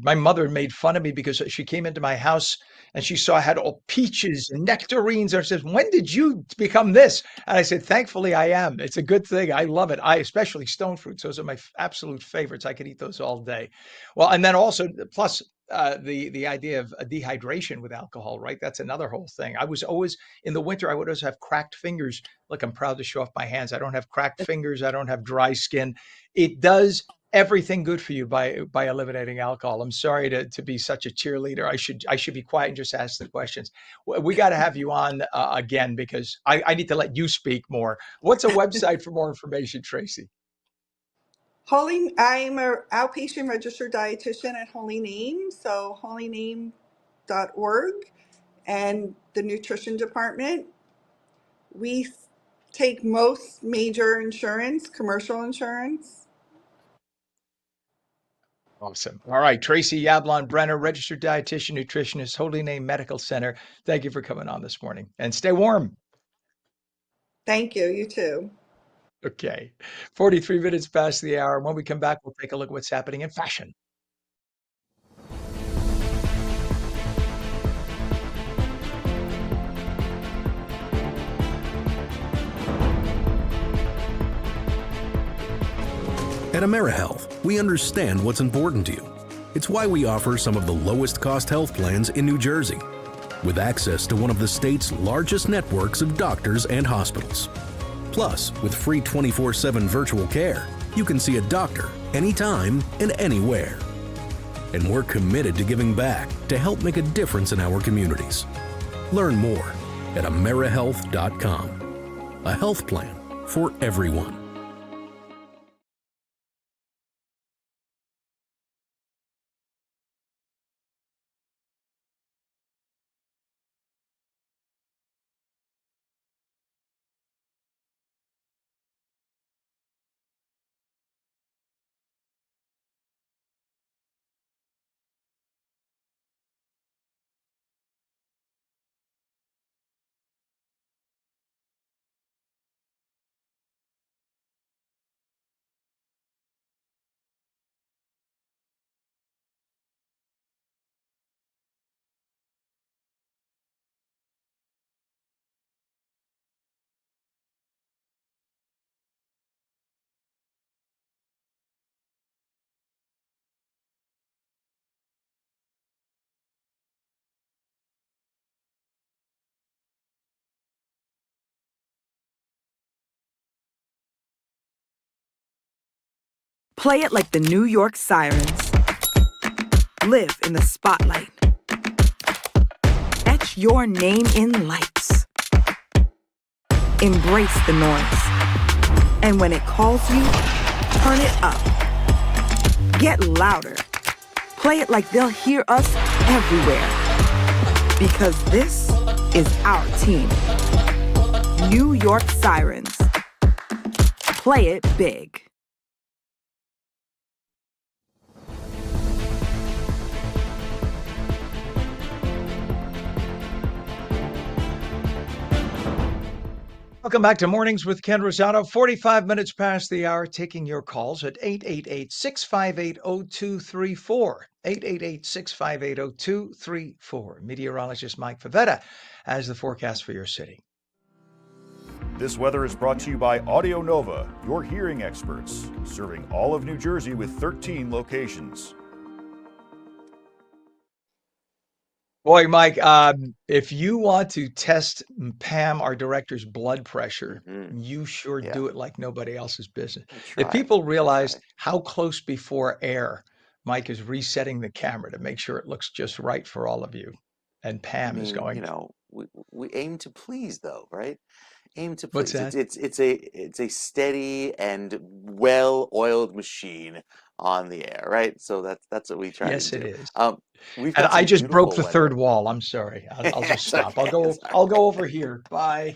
my mother made fun of me because she came into my house and she saw I had all peaches and nectarines. And she says, "When did you become this?" And I said, "Thankfully, I am. It's a good thing. I love it. Especially stone fruits. Those are my absolute favorites. I could eat those all day." Well, and then also, plus the idea of dehydration with alcohol, right? That's another whole thing. I was always in the winter. I would always have cracked fingers. Look, I'm proud to show off my hands. I don't have cracked fingers. I don't have dry skin. It does everything good for you by eliminating alcohol. I'm sorry to be such a cheerleader. I should be quiet and just ask the questions. We got to have you on again because I need to let you speak more. What's a website for more information, Tracy? I'm an outpatient registered dietitian at Holy Name, so holyname.org, and the nutrition department. We take most major insurance, commercial insurance. Awesome. All right, Tracy Yablon Brenner, registered dietitian, nutritionist, Holy Name Medical Center. Thank you for coming on this morning, and stay warm. Thank you. You too. Okay, 43 minutes past the hour. When we come back, we'll take a look at what's happening in fashion. At AmeriHealth, we understand what's important to you. It's why we offer some of the lowest cost health plans in New Jersey, with access to one of the state's largest networks of doctors and hospitals. Plus, with free 24/7 virtual care, you can see a doctor anytime and anywhere. And we're committed to giving back to help make a difference in our communities. Learn more at AmeriHealth.com. A health plan for everyone. Play it like the New York Sirens. Live in the spotlight. Etch your name in lights. Embrace the noise. And when it calls you, turn it up. Get louder. Play it like they'll hear us everywhere. Because this is our team. New York Sirens. Play it big. Welcome back to Mornings with Ken Rosato. 45 minutes past the hour, taking your calls at 888-658-0234. 888-658-0234. Meteorologist Mike Favetta has the forecast for your city. This weather is brought to you by Audio Nova, your hearing experts, serving all of New Jersey with 13 locations. Boy, Mike, if you want to test Pam, our director's blood pressure, you sure Yeah. do it like nobody else's business. If Try. people realized how close before air Mike is resetting the camera to make sure it looks just right for all of you, and I Pam is mean, going, we aim to please, though, right? Aim to what's please. that? It's a steady and well-oiled machine on the air, right? So that's what we try to Yes, it do. is. We've And got I some just broke beautiful the third weather. wall. I'm sorry. I'll just It's stop. okay. It's all I'll go right. over here. Bye.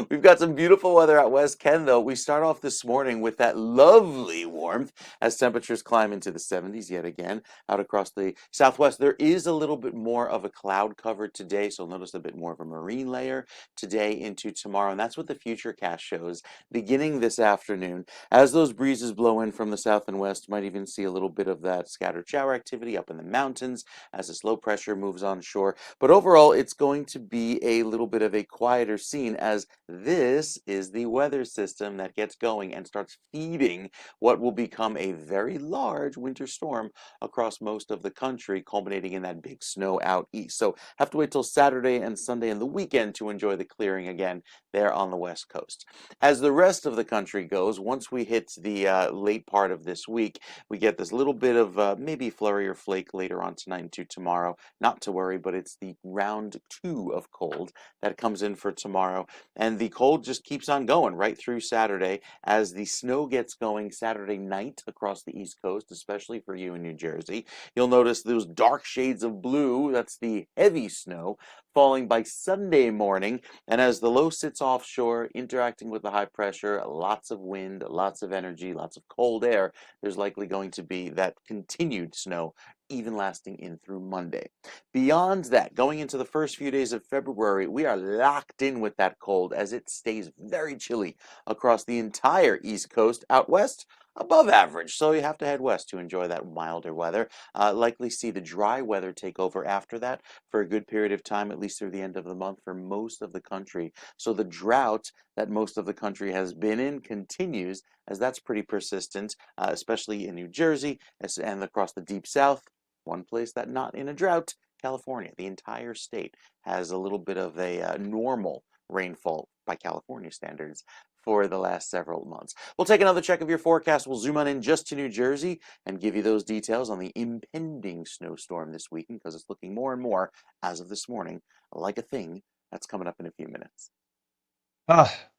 We've got some beautiful weather out west, Ken, though. We start off this morning with that lovely warmth as temperatures climb into the 70s yet again out across the southwest. There is a little bit more of a cloud cover today, so notice a bit more of a marine layer today into tomorrow, and that's what the Futurecast shows beginning this afternoon. As those breezes blow in from the south and west, might even see a little bit of that scattered shower activity up in the mountains as this low pressure moves onshore. But overall, it's going to be a little bit of a quieter scene as this is the weather system that gets going and starts feeding what will become a very large winter storm across most of the country, culminating in that big snow out east. So have to wait till Saturday and Sunday and the weekend to enjoy the clearing again there on the west coast. As the rest of the country goes, once we hit the late part of this week, we get this little bit of maybe flurry or flake later on tonight into tomorrow. Not to worry, but it's the round 2 of cold that comes in for tomorrow. And the cold just keeps on going right through Saturday as the snow gets going Saturday night across the East Coast, especially for you in New Jersey. You'll notice those dark shades of blue, that's the heavy snow, falling by Sunday morning. And as the low sits offshore, interacting with the high pressure, lots of wind, lots of energy, lots of cold air, there's likely going to be that continued snow even lasting in through Monday. Beyond that, going into the first few days of February, we are locked in with that cold as it stays very chilly across the entire East Coast. Out west, above average, so you have to head west to enjoy that milder weather. Likely see the dry weather take over after that for a good period of time, at least through the end of the month for most of the country. So the drought that most of the country has been in continues, as that's pretty persistent, especially in New Jersey and across the deep south. One place that not in a drought, California. The entire state has a little bit of a normal rainfall by California standards for the last several months. We'll take another check of your forecast. We'll zoom on in just to New Jersey and give you those details on the impending snowstorm this weekend because it's looking more and more, as of this morning, like a thing. That's coming up in a few minutes.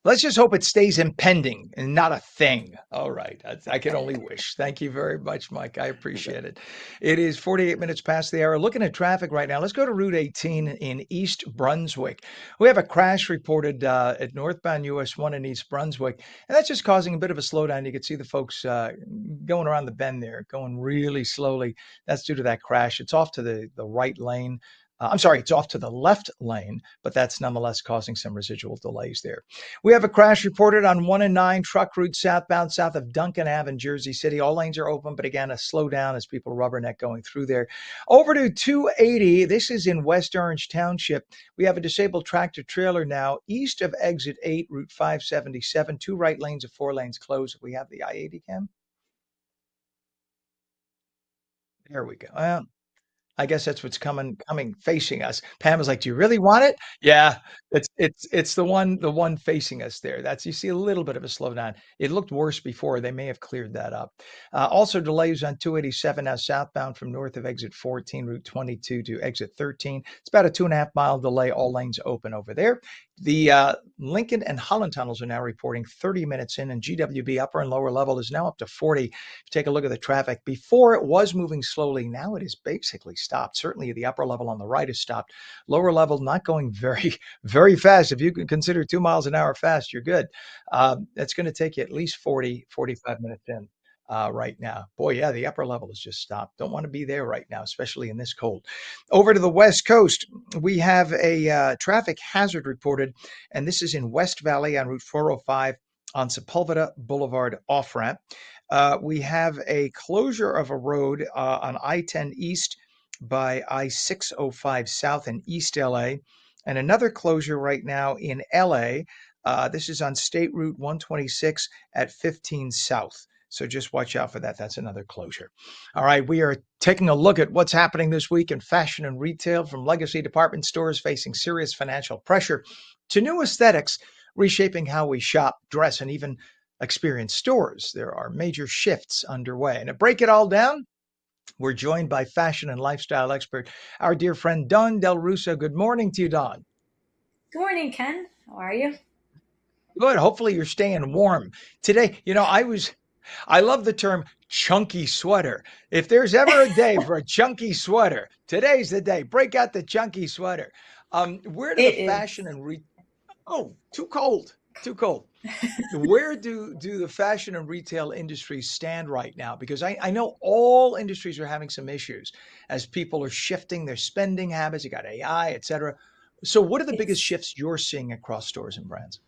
Let's just hope it stays impending and not a thing. All right. I can only wish. Thank you very much, Mike. I appreciate it. It is 48 minutes past the hour. Looking at traffic right now. Let's go to Route 18 in East Brunswick. We have a crash reported at northbound US 1 in East Brunswick, and that's just causing a bit of a slowdown. You can see the folks going around the bend there, going really slowly. That's due to that crash. It's off to the right lane. I'm sorry, it's off to the left lane, but that's nonetheless causing some residual delays there. We have a crash reported on 1 and 9 truck route southbound south of Duncan Ave in Jersey City. All lanes are open, but again, a slowdown as people rubberneck going through there. Over to 280. This is in West Orange Township. We have a disabled tractor trailer now east of exit 8, Route 577. 2 right lanes of 4 lanes closed. We have the I-80 cam. There we go. Well, I guess that's what's coming facing us. Pam was like, "Do you really want it?" Yeah, it's the one facing us there. That's you see a little bit of a slowdown. It looked worse before. They may have cleared that up. Also delays on 287 now southbound from north of exit 14, Route 22 to exit 13. It's about a 2.5-mile delay. All lanes open over there. The Lincoln and Holland tunnels are now reporting 30 minutes in, and GWB upper and lower level is now up to 40. If you take a look at the traffic, before it was moving slowly, now it is basically stopped. Certainly the upper level on the right is stopped. Lower level not going very, very fast. If you can consider 2 miles an hour fast, you're good. It's going to take you at least 40, 45 minutes in. right now. Boy, yeah, the upper level has just stopped. Don't want to be there right now, especially in this cold. Over to the West Coast, we have a traffic hazard reported, and this is in West Valley on Route 405 on Sepulveda Boulevard off-ramp. We have a closure of a road on I-10 East by I-605 South in East LA, and another closure right now in LA. This is on State Route 126 at 15 South. So just watch out for that. That's another closure. All right, we are taking a look at what's happening this week in fashion and retail, from legacy department stores facing serious financial pressure to new aesthetics reshaping how we shop, dress, and even experience stores. There are major shifts underway. And to break it all down, we're joined by fashion and lifestyle expert, our dear friend Dawn Del Russo. Good morning to you, Dawn. Good morning, Ken. How are you? Good. Hopefully you're staying warm. Today, I love the term chunky sweater. If there's ever a day for a chunky sweater, today's the day. Break out the chunky sweater. Where do the fashion and oh, too cold. Where do the fashion and retail industries stand right now? Because I know all industries are having some issues as people are shifting their spending habits. You got AI, et cetera. So what are the biggest shifts you're seeing across stores and brands?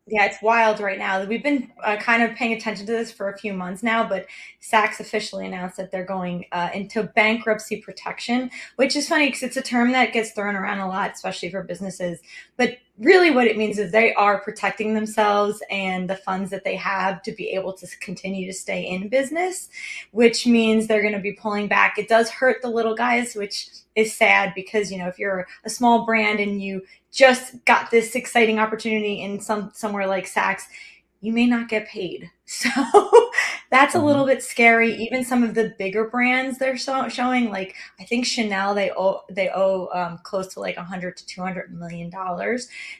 Yeah, it's wild right now. We've been kind of paying attention to this for a few months now, but Saks officially announced that they're going into bankruptcy protection, which is funny because it's a term that gets thrown around a lot, especially for businesses. But really what it means is they are protecting themselves and the funds that they have to be able to continue to stay in business, which means they're going to be pulling back. It does hurt the little guys, which is sad because, if you're a small brand and you just got this exciting opportunity in somewhere like Saks, you may not get paid. So that's a little bit scary. Even some of the bigger brands they're showing, like I think Chanel, they owe close to like $100 to $200 million.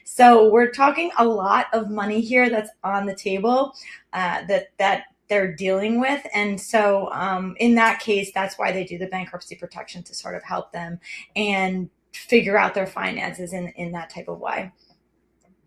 So we're talking a lot of money here that's on the table that they're dealing with. And so in that case, that's why they do the bankruptcy protection, to sort of help them and figure out their finances in that type of way.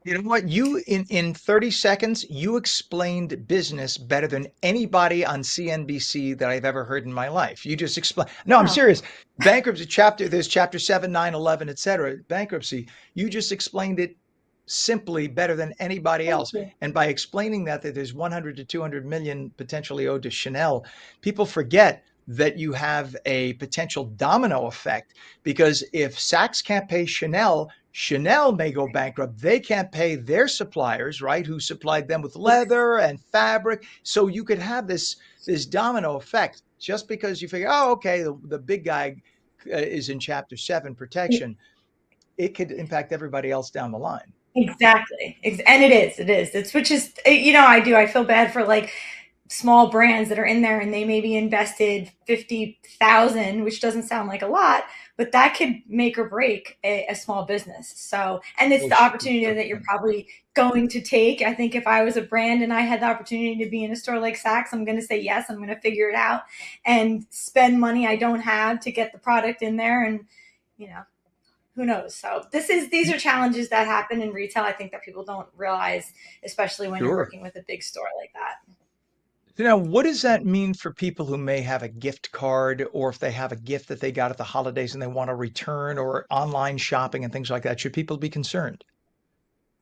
You know what? You in 30 seconds, you explained business better than anybody on CNBC that I've ever heard in my life. You just explained. No, I'm serious. Bankruptcy there's chapter 7, 9, 11, et cetera. Bankruptcy. You just explained it simply better than anybody else. And by explaining that there's 100 to 200 million potentially owed to Chanel, people forget that you have a potential domino effect, because if Saks can't pay Chanel, Chanel may go bankrupt. They can't pay their suppliers, right, who supplied them with leather and fabric. So you could have this domino effect just because you figure, oh, okay, the big guy is in chapter 7 protection. It could impact everybody else down the line. Exactly. And it is. It's, which is, I feel bad for like small brands that are in there and they maybe invested $50,000, which doesn't sound like a lot, but that could make or break a small business. So, and it's the opportunity that you're probably going to take. I think if I was a brand and I had the opportunity to be in a store like Saks, I'm going to say yes. I'm going to figure it out and spend money I don't have to get the product in there. And, who knows? So these are challenges that happen in retail. I think that people don't realize, especially when you're working with a big store like that. Now, what does that mean for people who may have a gift card, or if they have a gift that they got at the holidays and they want to return, or online shopping and things like that? Should people be concerned?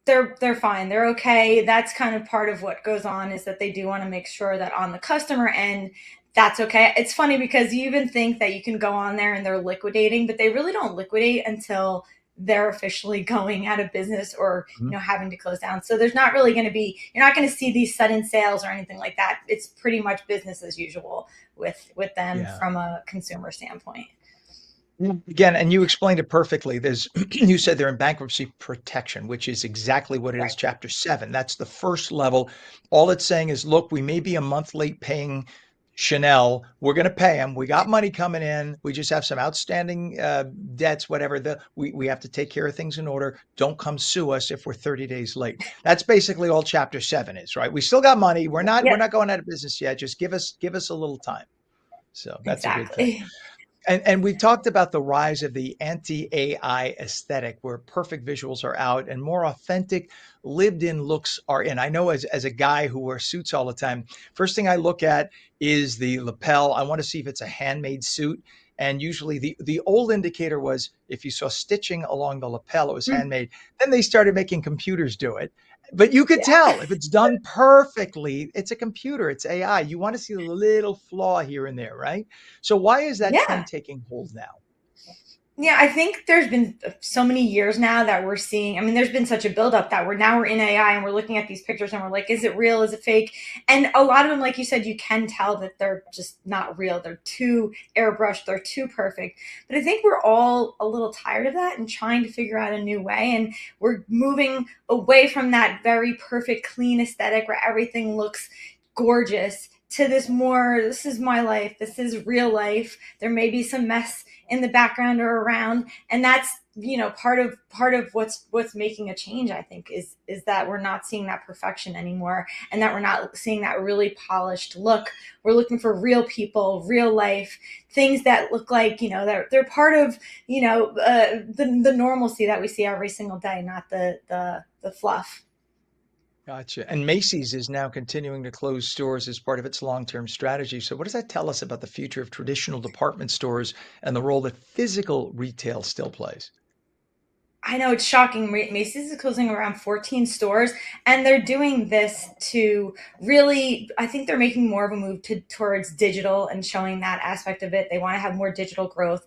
They're fine. They're okay. That's kind of part of what goes on, is that they do want to make sure that on the customer end, that's okay. It's funny because you even think that you can go on there and they're liquidating, but they really don't liquidate until they're officially going out of business or having to close down. So there's not really going to be, you're not going to see these sudden sales or anything like that. It's pretty much business as usual with them from a consumer standpoint. Again, and you explained it perfectly. You said they're in bankruptcy protection, which is exactly what it is. Chapter 7. That's the first level. All it's saying is, look, we may be a month late paying Chanel. We're going to pay them. We got money coming in. We just have some outstanding debts, whatever. We have to take care of things in order. Don't come sue us if we're 30 days late. That's basically all chapter 7 is, right? We still got money. We're not going out of business yet. Just give us a little time. So that's a good thing. And we've talked about the rise of the anti-AI aesthetic, where perfect visuals are out and more authentic, lived-in looks are in. I know as a guy who wears suits all the time, first thing I look at is the lapel. I want to see if it's a handmade suit. And usually the old indicator was if you saw stitching along the lapel, it was handmade. Then they started making computers do it. But you could tell if it's done perfectly, it's a computer, it's AI. You want to see the little flaw here and there, right? So why is that trend taking hold now? Yeah, I think there's been so many years now that we're seeing. I mean, there's been such a buildup that we're in AI and we're looking at these pictures and we're like, is it real? Is it fake? And a lot of them, like you said, you can tell that they're just not real. They're too airbrushed. They're too perfect. But I think we're all a little tired of that and trying to figure out a new way. And we're moving away from that very perfect, clean aesthetic where everything looks gorgeous to this more, this is my life. This is real life. There may be some mess in the background or around, and that's part of what's making a change. I think is that we're not seeing that perfection anymore, and that we're not seeing that really polished look. We're looking for real people, real life things that look like they're part of the normalcy that we see every single day, not the fluff. Gotcha. And Macy's is now continuing to close stores as part of its long-term strategy. So what does that tell us about the future of traditional department stores and the role that physical retail still plays? I know it's shocking. Macy's is closing around 14 stores, and they're doing this to really, I think they're making more of a move towards digital and showing that aspect of it. They want to have more digital growth.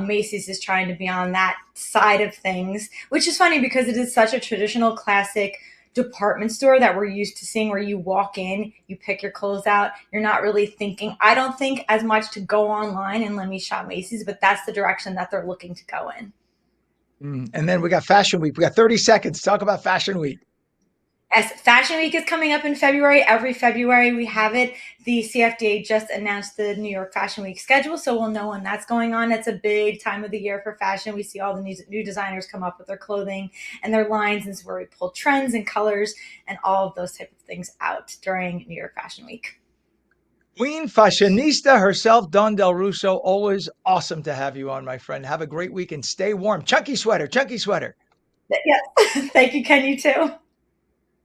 Macy's is trying to be on that side of things, which is funny because it is such a traditional classic department store that we're used to seeing, where you walk in, you pick your clothes out. You're not really thinking, I don't think as much to go online and let me shop Macy's, but that's the direction that they're looking to go in. And then we got Fashion Week. We got 30 seconds. Talk about Fashion Week. As Fashion Week is coming up in February. Every February we have it. The CFDA just announced the New York Fashion Week schedule, so we'll know when that's going on. It's a big time of the year for fashion. We see all the new designers come up with their clothing and their lines, and it's where we pull trends and colors and all of those type of things out during New York Fashion Week. Queen Fashionista herself, Dawn Del Russo. Always awesome to have you on, my friend. Have a great week and stay warm. Chunky sweater, chunky sweater. Yeah. Thank you, Ken. You too.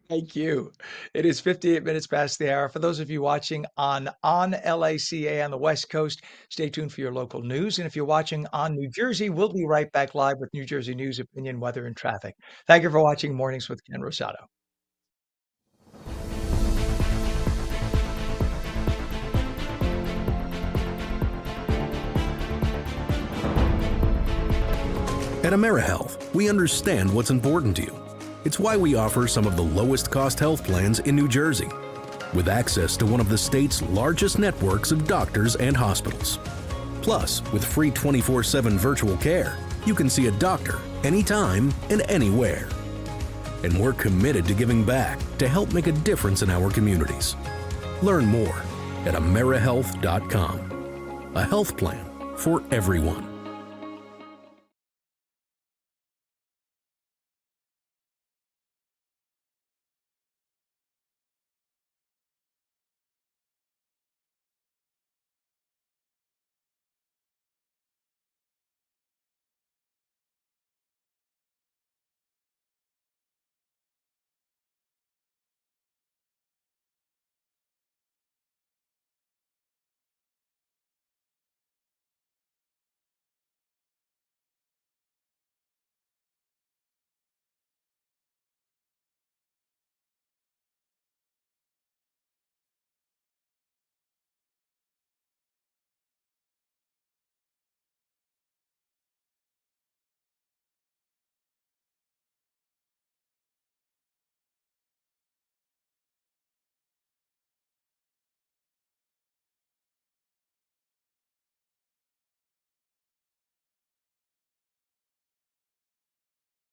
Thank you. It is 58 minutes past the hour. For those of you watching on LACA on the West Coast, stay tuned for your local news. And if you're watching on New Jersey, we'll be right back live with New Jersey news, opinion, weather, and traffic. Thank you for watching Mornings with Ken Rosato. At AmeriHealth, we understand what's important to you. It's why we offer some of the lowest cost health plans in New Jersey, with access to one of the state's largest networks of doctors and hospitals. Plus, with free 24/7 virtual care, you can see a doctor anytime and anywhere. And we're committed to giving back to help make a difference in our communities. Learn more at AmeriHealth.com. A health plan for everyone.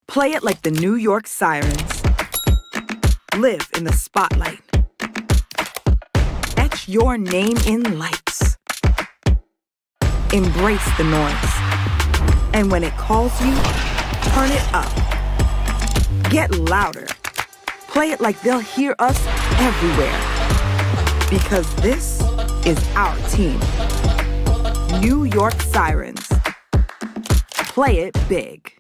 Play it like the New York Sirens. Live in the spotlight. Etch your name in lights. Embrace the noise. And when it calls you, turn it up. Get louder. Play it like they'll hear us everywhere. Because this is our team. New York Sirens. Play it big.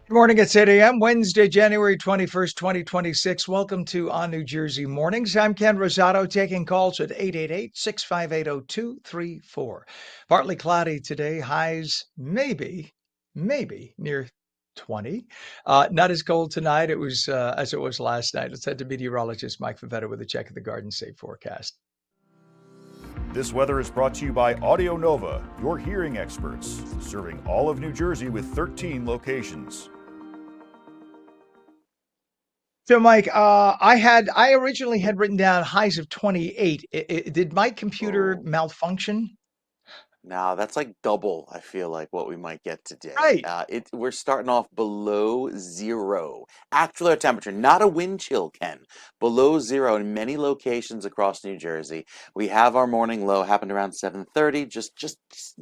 Good morning. It's 8 a.m. Wednesday, January 21st, 2026. Welcome to On New Jersey Mornings. I'm Ken Rosato, taking calls at 888-658-0234. Partly cloudy today. Highs maybe near 20. Not as cold tonight. It was as it was last night. Let's head to meteorologist Mike Favetta with a check of the Garden State forecast. This weather is brought to you by Audio Nova, your hearing experts, serving all of New Jersey with 13 locations. So, Mike, I originally had written down highs of 28. Did my computer malfunction? Now that's like double, I feel like, what we might get today. Right. We're starting off below zero. Actual air temperature, not a wind chill, Ken. Below zero in many locations across New Jersey. We have our morning low happened around 7:30, just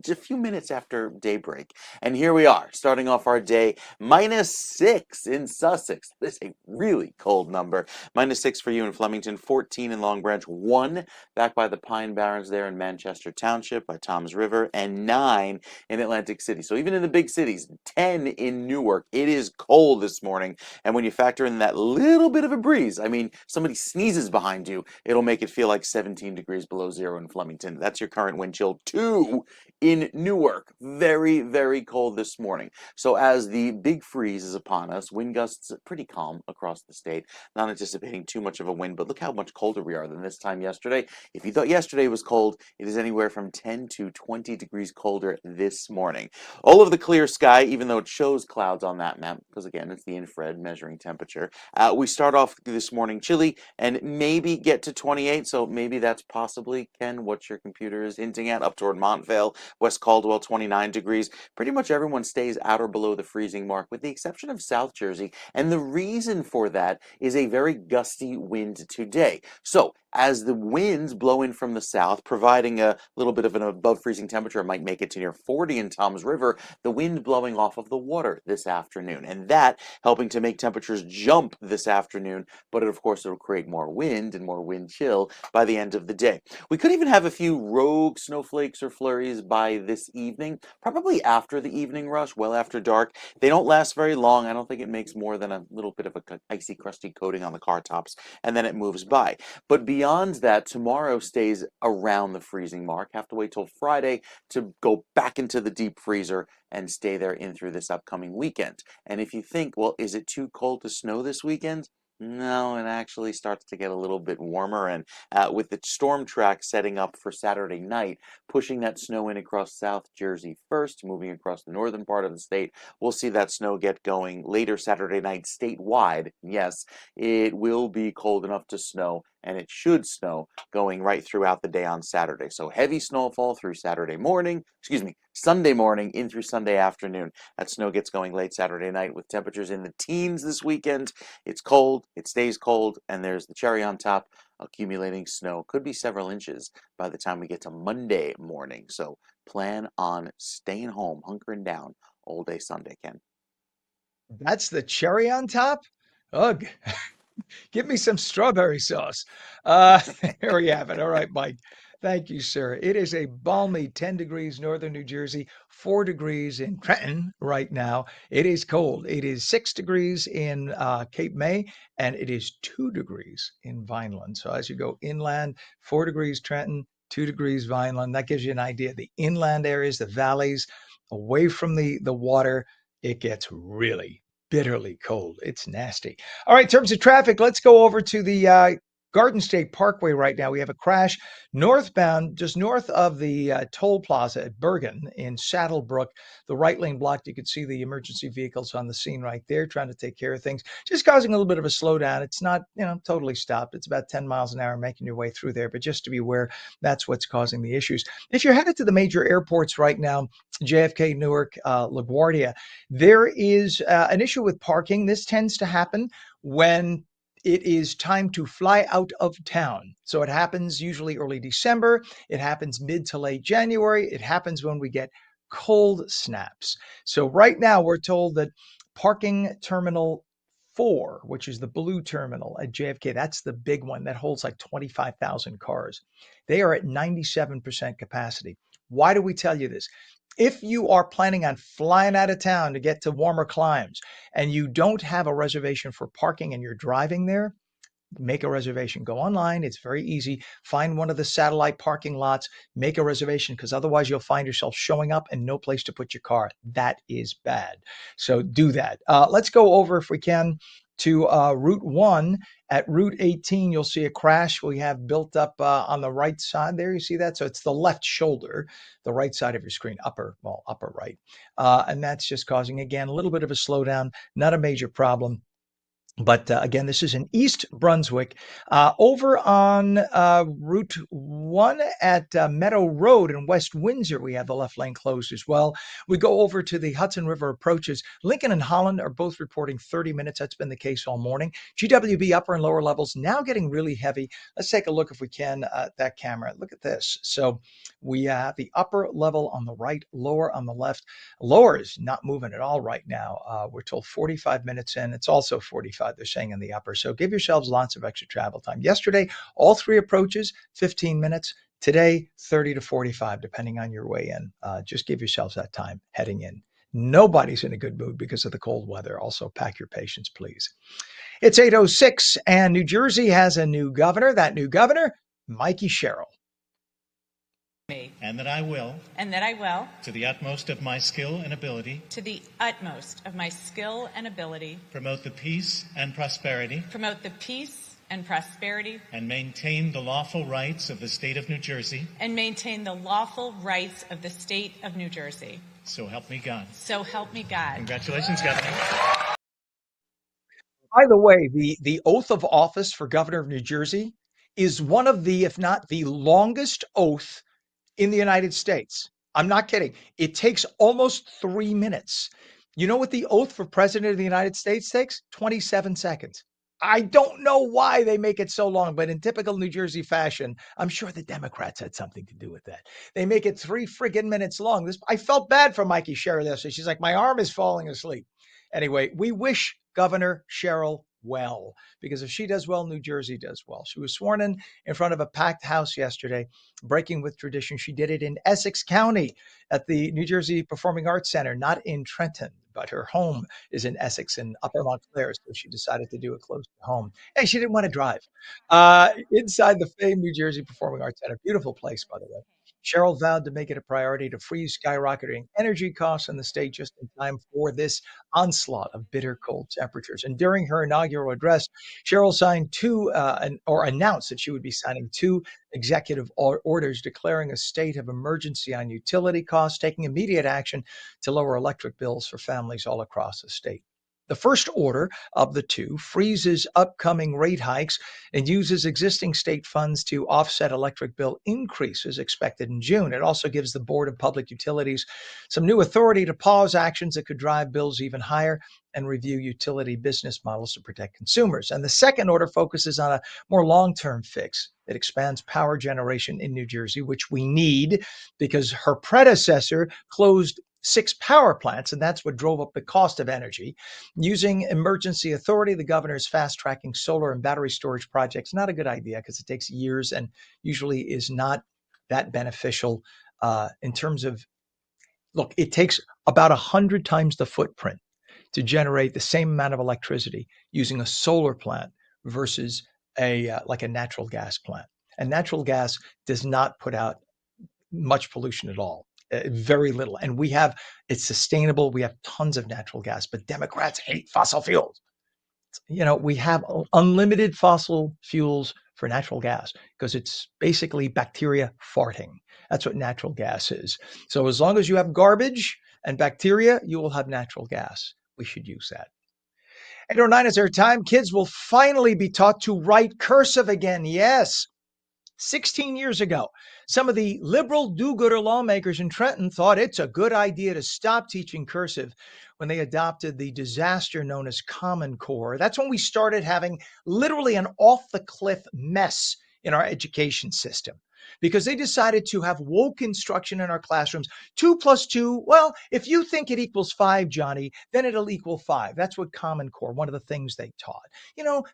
a few minutes after daybreak. And here we are, starting off our day, -6 in Sussex. This is a really cold number. -6 for you in Flemington, 14 in Long Branch, 1 back by the Pine Barrens there in Manchester Township by Tom's River, and 9 in Atlantic City. So even in the big cities, 10 in Newark. It is cold this morning. And when you factor in that little bit of a breeze, I mean, somebody sneezes behind you, it'll make it feel like 17 degrees below zero in Flemington. That's your current wind chill. 2 in Newark. Very, very cold this morning. So as the big freeze is upon us, wind gusts pretty calm across the state. Not anticipating too much of a wind, but look how much colder we are than this time yesterday. If you thought yesterday was cold, it is anywhere from 10 to 20 degrees colder this morning. All of the clear sky, even though it shows clouds on that map, because again, it's the infrared measuring temperature. We start off this morning chilly and maybe get to 28. So maybe that's possibly, Ken, what your computer is hinting at, up toward Montvale, West Caldwell, 29 degrees. Pretty much everyone stays at or below the freezing mark, with the exception of South Jersey. And the reason for that is a very gusty wind today. So as the winds blow in from the south, providing a little bit of an above freezing temperature, might make it to near 40 in Tom's River, the wind blowing off of the water this afternoon, and that helping to make temperatures jump this afternoon, but of course it'll create more wind and more wind chill by the end of the day. We could even have a few rogue snowflakes or flurries by this evening, probably after the evening rush, well after dark. They don't last very long. I don't think it makes more than a little bit of a icy, crusty coating on the car tops, and then it moves by. But beyond that, tomorrow stays around the freezing mark. Have to wait till Friday to go back into the deep freezer and stay there in through this upcoming weekend. And if you think, well, is it too cold to snow this weekend? No, it actually starts to get a little bit warmer, and with the storm track setting up for Saturday night, pushing that snow in across South Jersey first, moving across the northern part of the state, we'll see that snow get going later Saturday night statewide. Yes, it will be cold enough to snow, and it should snow going right throughout the day on Saturday. So heavy snowfall through Sunday morning in through Sunday afternoon. That snow gets going late Saturday night with temperatures in the teens this weekend. It's cold, it stays cold, and there's the cherry on top, accumulating snow. Could be several inches by the time we get to Monday morning. So plan on staying home, hunkering down all day Sunday, Ken. That's the cherry on top? Ugh. Give me some strawberry sauce. There we have it. All right, Mike. Thank you, sir. It is a balmy 10 degrees northern New Jersey, 4 degrees in Trenton right now. It is cold. It is 6 degrees in Cape May, and it is 2 degrees in Vineland. So as you go inland, 4 degrees Trenton, 2 degrees Vineland. That gives you an idea. The inland areas, the valleys, away from the water, it gets really bitterly cold. It's nasty. All right, in terms of traffic, let's go over to the Garden State Parkway right now. We have a crash northbound, just north of the toll plaza at Bergen in Saddlebrook. The right lane blocked. You could see the emergency vehicles on the scene right there trying to take care of things, just causing a little bit of a slowdown. It's not, totally stopped. It's about 10 miles an hour making your way through there, but just to be aware, that's what's causing the issues. If you're headed to the major airports right now, JFK, Newark, LaGuardia, there is an issue with parking. This tends to happen when it is time to fly out of town. So it happens usually early December. It happens mid to late January. It happens when we get cold snaps. So right now we're told that parking terminal 4, which is the blue terminal at JFK, that's the big one that holds like 25,000 cars. They are at 97% capacity. Why do we tell you this? If you are planning on flying out of town to get to warmer climes and you don't have a reservation for parking and you're driving there, make a reservation. Go online. It's very easy. Find one of the satellite parking lots, make a reservation, because otherwise you'll find yourself showing up and no place to put your car. That is bad. So do that. Let's go over, if we can, to Route 1. At Route 18, you'll see a crash we have built up on the right side there. You see that? So it's the left shoulder, the right side of your screen, upper right. And that's just causing, again, a little bit of a slowdown, not a major problem. But again, this is in East Brunswick. Over on Route 1 at Meadow Road in West Windsor, we have the left lane closed as well. We go over to the Hudson River approaches. Lincoln and Holland are both reporting 30 minutes. That's been the case all morning. GWB upper and lower levels now getting really heavy. Let's take a look, if we can, at that camera. Look at this. So we have the upper level on the right, lower on the left. Lower is not moving at all right now. We're told 45 minutes in. It's also 45, they're saying, in the upper. So give yourselves lots of extra travel time. Yesterday, all 3 approaches, 15 minutes. Today, 30 to 45, depending on your way in. Just give yourselves that time heading in. Nobody's in a good mood because of the cold weather. Also, pack your patience, please. It's 8:06, and New Jersey has a new governor. That new governor, Mikey Sherrill. And that I will, And that I will, to the utmost of my skill and ability, to the utmost of my skill and ability, promote the peace and prosperity, promote the peace and prosperity, and maintain the lawful rights of the state of New Jersey. and maintain the lawful rights of the state of New Jersey. So help me God. So help me God. Congratulations, Governor. By the way, the oath of office for governor of New Jersey is one of the, if not the longest oath in the United States. I'm not kidding. It takes almost 3 minutes. You know what the oath for president of the United States takes? 27 seconds. I don't know why they make it so long, but in typical New Jersey fashion, I'm sure the Democrats had something to do with that. They make it 3 friggin' minutes long. I felt bad for Mikey Sherrill yesterday. She's like, my arm is falling asleep. Anyway, we wish Governor Sherrill well, because if she does well, New Jersey does well. She was sworn in front of a packed house yesterday, breaking with tradition. She did it in Essex County at the New Jersey Performing Arts Center, not in Trenton, but her home is in Essex in Upper Montclair, so she decided to do it close to home. Hey, she didn't want to drive. Inside the famed New Jersey Performing Arts Center, beautiful place, by the way. Sherrill vowed to make it a priority to freeze skyrocketing energy costs in the state just in time for this onslaught of bitter cold temperatures. And during her inaugural address, Sherrill signed announced that she would be signing 2 executive orders declaring a state of emergency on utility costs, taking immediate action to lower electric bills for families all across the state. The first order of the 2 freezes upcoming rate hikes and uses existing state funds to offset electric bill increases expected in June. It also gives the Board of Public Utilities some new authority to pause actions that could drive bills even higher and review utility business models to protect consumers. And the second order focuses on a more long-term fix. It expands power generation in New Jersey, which we need because her predecessor closed 6 power plants, and that's what drove up the cost of energy. Using emergency authority, the governor is fast-tracking solar and battery storage projects. Not a good idea because it takes years and usually is not that beneficial in terms of, look, it takes about 100 times the footprint to generate the same amount of electricity using a solar plant versus like a natural gas plant. And natural gas does not put out much pollution at all. Very little. And it's sustainable. We have tons of natural gas, but Democrats hate fossil fuels. We have unlimited fossil fuels for natural gas because it's basically bacteria farting. That's what natural gas is. So as long as you have garbage and bacteria, you will have natural gas. We should use that. 8:09 is our time. Kids will finally be taught to write cursive again. Yes. 16 years ago, some of the liberal do-gooder lawmakers in Trenton thought it's a good idea to stop teaching cursive when they adopted the disaster known as Common Core. That's when we started having literally an off-the-cliff mess in our education system. because they decided to have woke instruction in our classrooms. 2 plus 2, well, if you think it equals 5, Johnny, then it'll equal 5. That's what Common Core, one of the things they taught.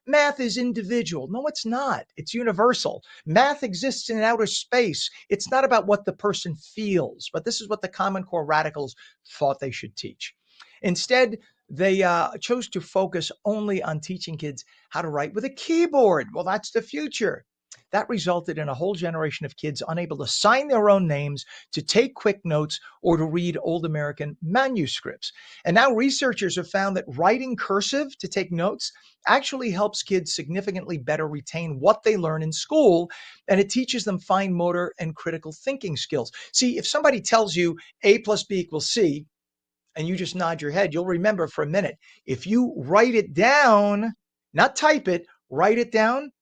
Math is individual. No, it's not. It's universal. Math exists in outer space. It's not about what the person feels, but this is what the Common Core radicals thought they should teach. Instead, they chose to focus only on teaching kids how to write with a keyboard. Well, that's the future. That resulted in a whole generation of kids unable to sign their own names, to take quick notes, or to read old American manuscripts. And now researchers have found that writing cursive to take notes actually helps kids significantly better retain what they learn in school, and it teaches them fine motor and critical thinking skills. See, if somebody tells you A plus B equals C, and you just nod your head, you'll remember for a minute. If you write it down, not type it, write it down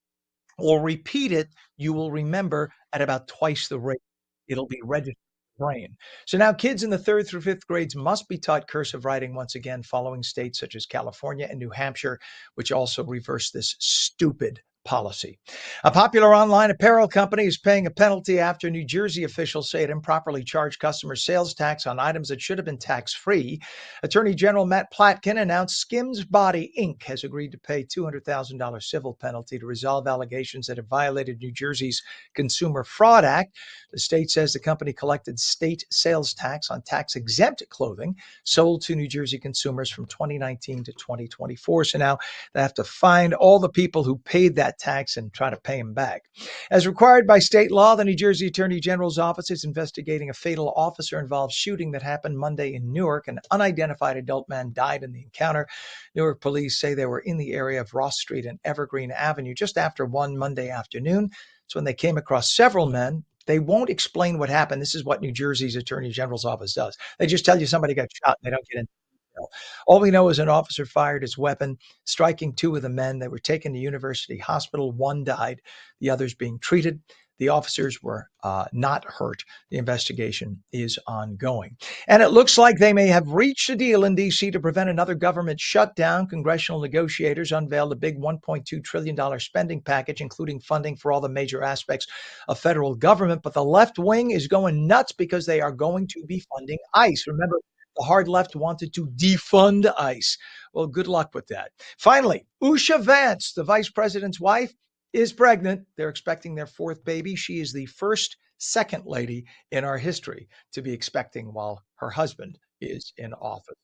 or repeat it, you will remember at about twice the rate. It'll be registered in your brain. So now kids in the 3rd through 5th grades must be taught cursive writing once again, following states such as California and New Hampshire, which also reversed this stupid policy. A popular online apparel company is paying a penalty after New Jersey officials say it improperly charged customers sales tax on items that should have been tax-free. Attorney General Matt Platkin announced Skims Body Inc. has agreed to pay $200,000 civil penalty to resolve allegations that have violated New Jersey's Consumer Fraud Act. The state says the company collected state sales tax on tax-exempt clothing sold to New Jersey consumers from 2019 to 2024. So now they have to find all the people who paid that tax and try to pay them back. As required by state law, the New Jersey Attorney General's office is investigating a fatal officer-involved shooting that happened Monday in Newark. An unidentified adult man died in the encounter. Newark police say they were in the area of Ross Street and Evergreen Avenue just after 1 Monday afternoon. It's when they came across several men. They won't explain what happened. This is what New Jersey's Attorney General's office does. They just tell you somebody got shot. They don't get into detail. All we know is an officer fired his weapon, striking 2 of the men. They were taken to University Hospital. 1 died, the others being treated. The officers were not hurt. The investigation is ongoing. And it looks like they may have reached a deal in D.C. to prevent another government shutdown. Congressional negotiators unveiled a big $1.2 trillion spending package, including funding for all the major aspects of federal government. But the left wing is going nuts because they are going to be funding ICE. Remember, the hard left wanted to defund ICE. Well, good luck with that. Finally, Usha Vance, the vice president's wife, is pregnant. They're expecting their 4th baby. She is the first second lady in our history to be expecting while her husband is in office.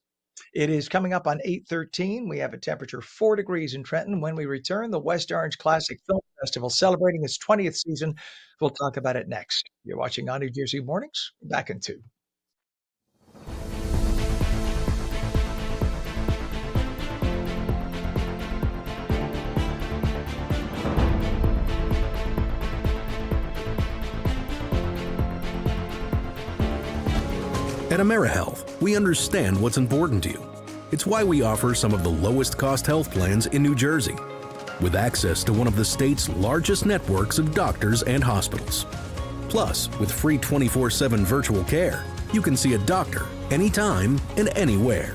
It is coming up on 8:13. We have a temperature 4 degrees in Trenton. When we return, the West Orange Classic Film Festival celebrating its 20th season. We'll talk about it next. You're watching On New Jersey Mornings. Back in 2. At AmeriHealth, we understand what's important to you. It's why we offer some of the lowest cost health plans in New Jersey, with access to one of the state's largest networks of doctors and hospitals. Plus, with free 24/7 virtual care, you can see a doctor anytime and anywhere.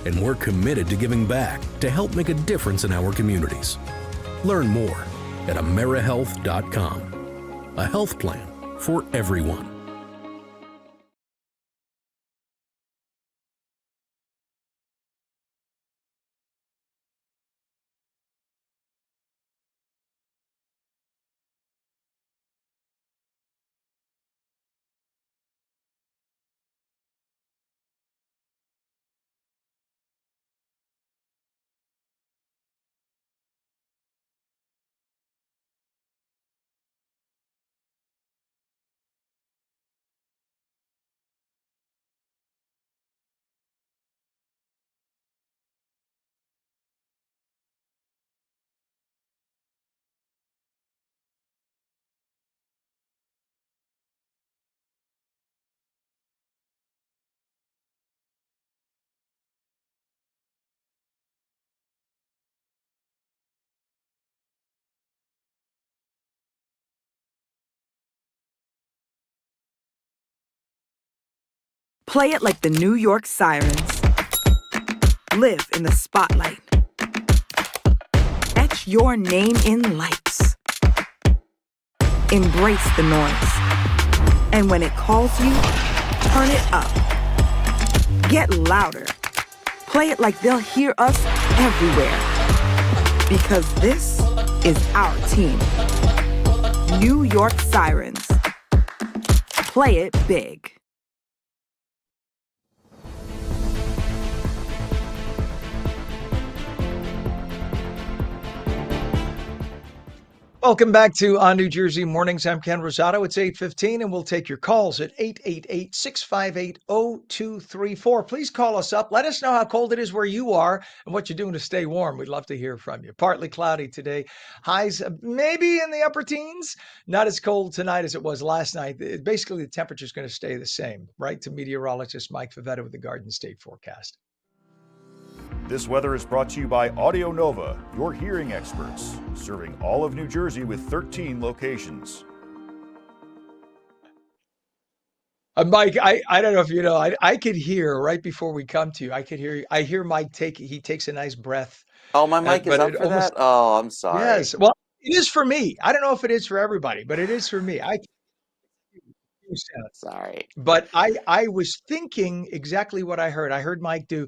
And we're committed to giving back to help make a difference in our communities. Learn more at AmeriHealth.com. A health plan for everyone. Play it like the New York Sirens. Live in the spotlight. Etch your name in lights. embrace the noise. And when it calls you, turn it up. Get louder. Play it like they'll hear us everywhere. Because this is our team. New York Sirens. Play it big. Welcome back to On New Jersey Mornings. I'm Ken Rosato. It's 8:15, and we'll take your calls at 888-658-0234. Please call us up. Let us know how cold it is where you are and what you're doing to stay warm. We'd love to hear from you. Partly cloudy today. Highs maybe in the upper teens. Not as cold tonight as it was last night. Basically, the temperature is going to stay the same. Right to meteorologist Mike Favetta with the Garden State forecast. This weather is brought to you by Audio Nova, your hearing experts, serving all of New Jersey with 13 locations. Mike, I don't know if you know, I could hear right before we come to you. I could hear. I hear Mike he takes a nice breath. Oh, my mic is But up it for almost that? Oh, I'm sorry. yes. Well, it is for me. I don't know if it is for everybody, but it is for me. I can hear sound. Sorry. But I was thinking exactly what I heard. I heard Mike do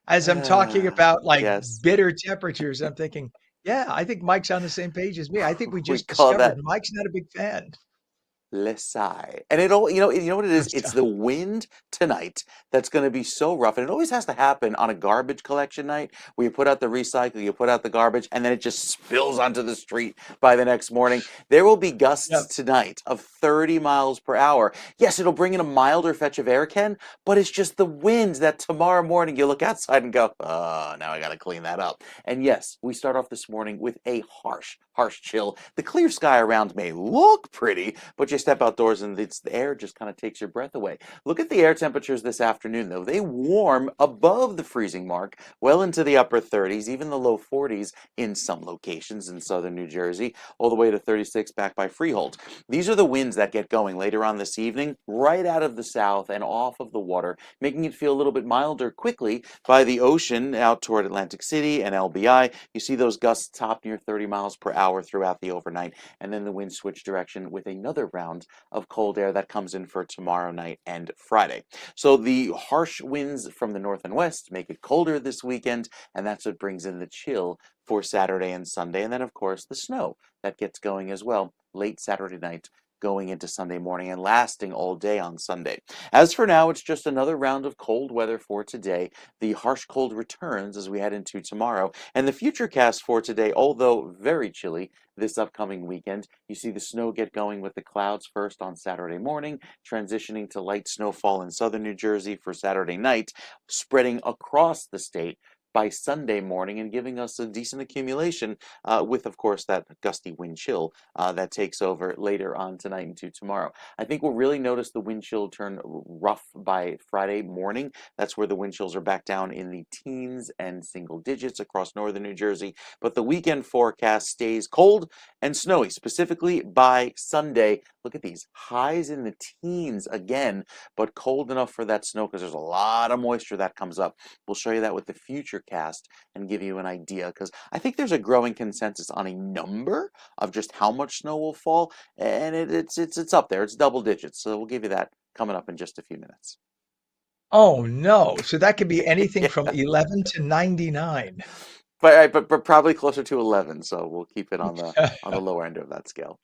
as I'm talking about like Yes. bitter temperatures. I'm thinking, yeah, I think Mike's on the same page as me. I think we We just call discovered that Mike's not a big fan. Lesai. And you know what it is? It's the wind tonight that's going to be so rough. And it always has to happen on a garbage collection night where you put out the recycle, you put out the garbage, and then it just spills onto the street by the next morning. There will be gusts tonight of 30 miles per hour. Yes, it'll bring in a milder fetch of air, Ken, but it's just the winds that tomorrow morning you look outside and go, oh, now I got to clean that up. And yes, we start off this morning with a harsh chill. The clear sky around may look pretty, but you step outdoors and the air just kind of takes your breath away. Look at the air temperatures this afternoon, though. They warm above the freezing mark, well into the upper 30s, even the low 40s in some locations in southern New Jersey, all the way to 36 back by Freehold. These are the winds that get going later on this evening, right out of the south and off of the water, making it feel a little bit milder quickly by the ocean out toward Atlantic City and LBI. You see those gusts top near 30 miles per hour throughout the overnight, and then the winds switch direction with another round of cold air that comes in for tomorrow night and Friday. So the harsh winds from the north and west make it colder this weekend, and that's what brings in the chill for Saturday and Sunday. And then, of course, the snow that gets going as well late Saturday night, going into Sunday morning and lasting all day on Sunday. As for now, it's just another round of cold weather for today. The harsh cold returns as we head into tomorrow. And the futurecast for today, although very chilly this upcoming weekend, you see the snow get going with the clouds first on Saturday morning, transitioning to light snowfall in southern New Jersey for Saturday night, spreading across the state by Sunday morning and giving us a decent accumulation with, of course, that gusty wind chill that takes over later on tonight into tomorrow. I think we'll really notice the wind chill turn rough by Friday morning. That's where the wind chills are back down in the teens and single digits across northern New Jersey. But the weekend forecast stays cold and snowy, specifically by Sunday. Look at these highs in the teens again, but cold enough for that snow because there's a lot of moisture that comes up. We'll show you that with the future cast and give you an idea, because I think there's a growing consensus on a number of just how much snow will fall, and it's up there. It's double digits, so we'll give you that coming up in just a few minutes. Oh no! So that could be anything from 11 to 99. But probably closer to 11, so we'll keep it on the lower end of that scale.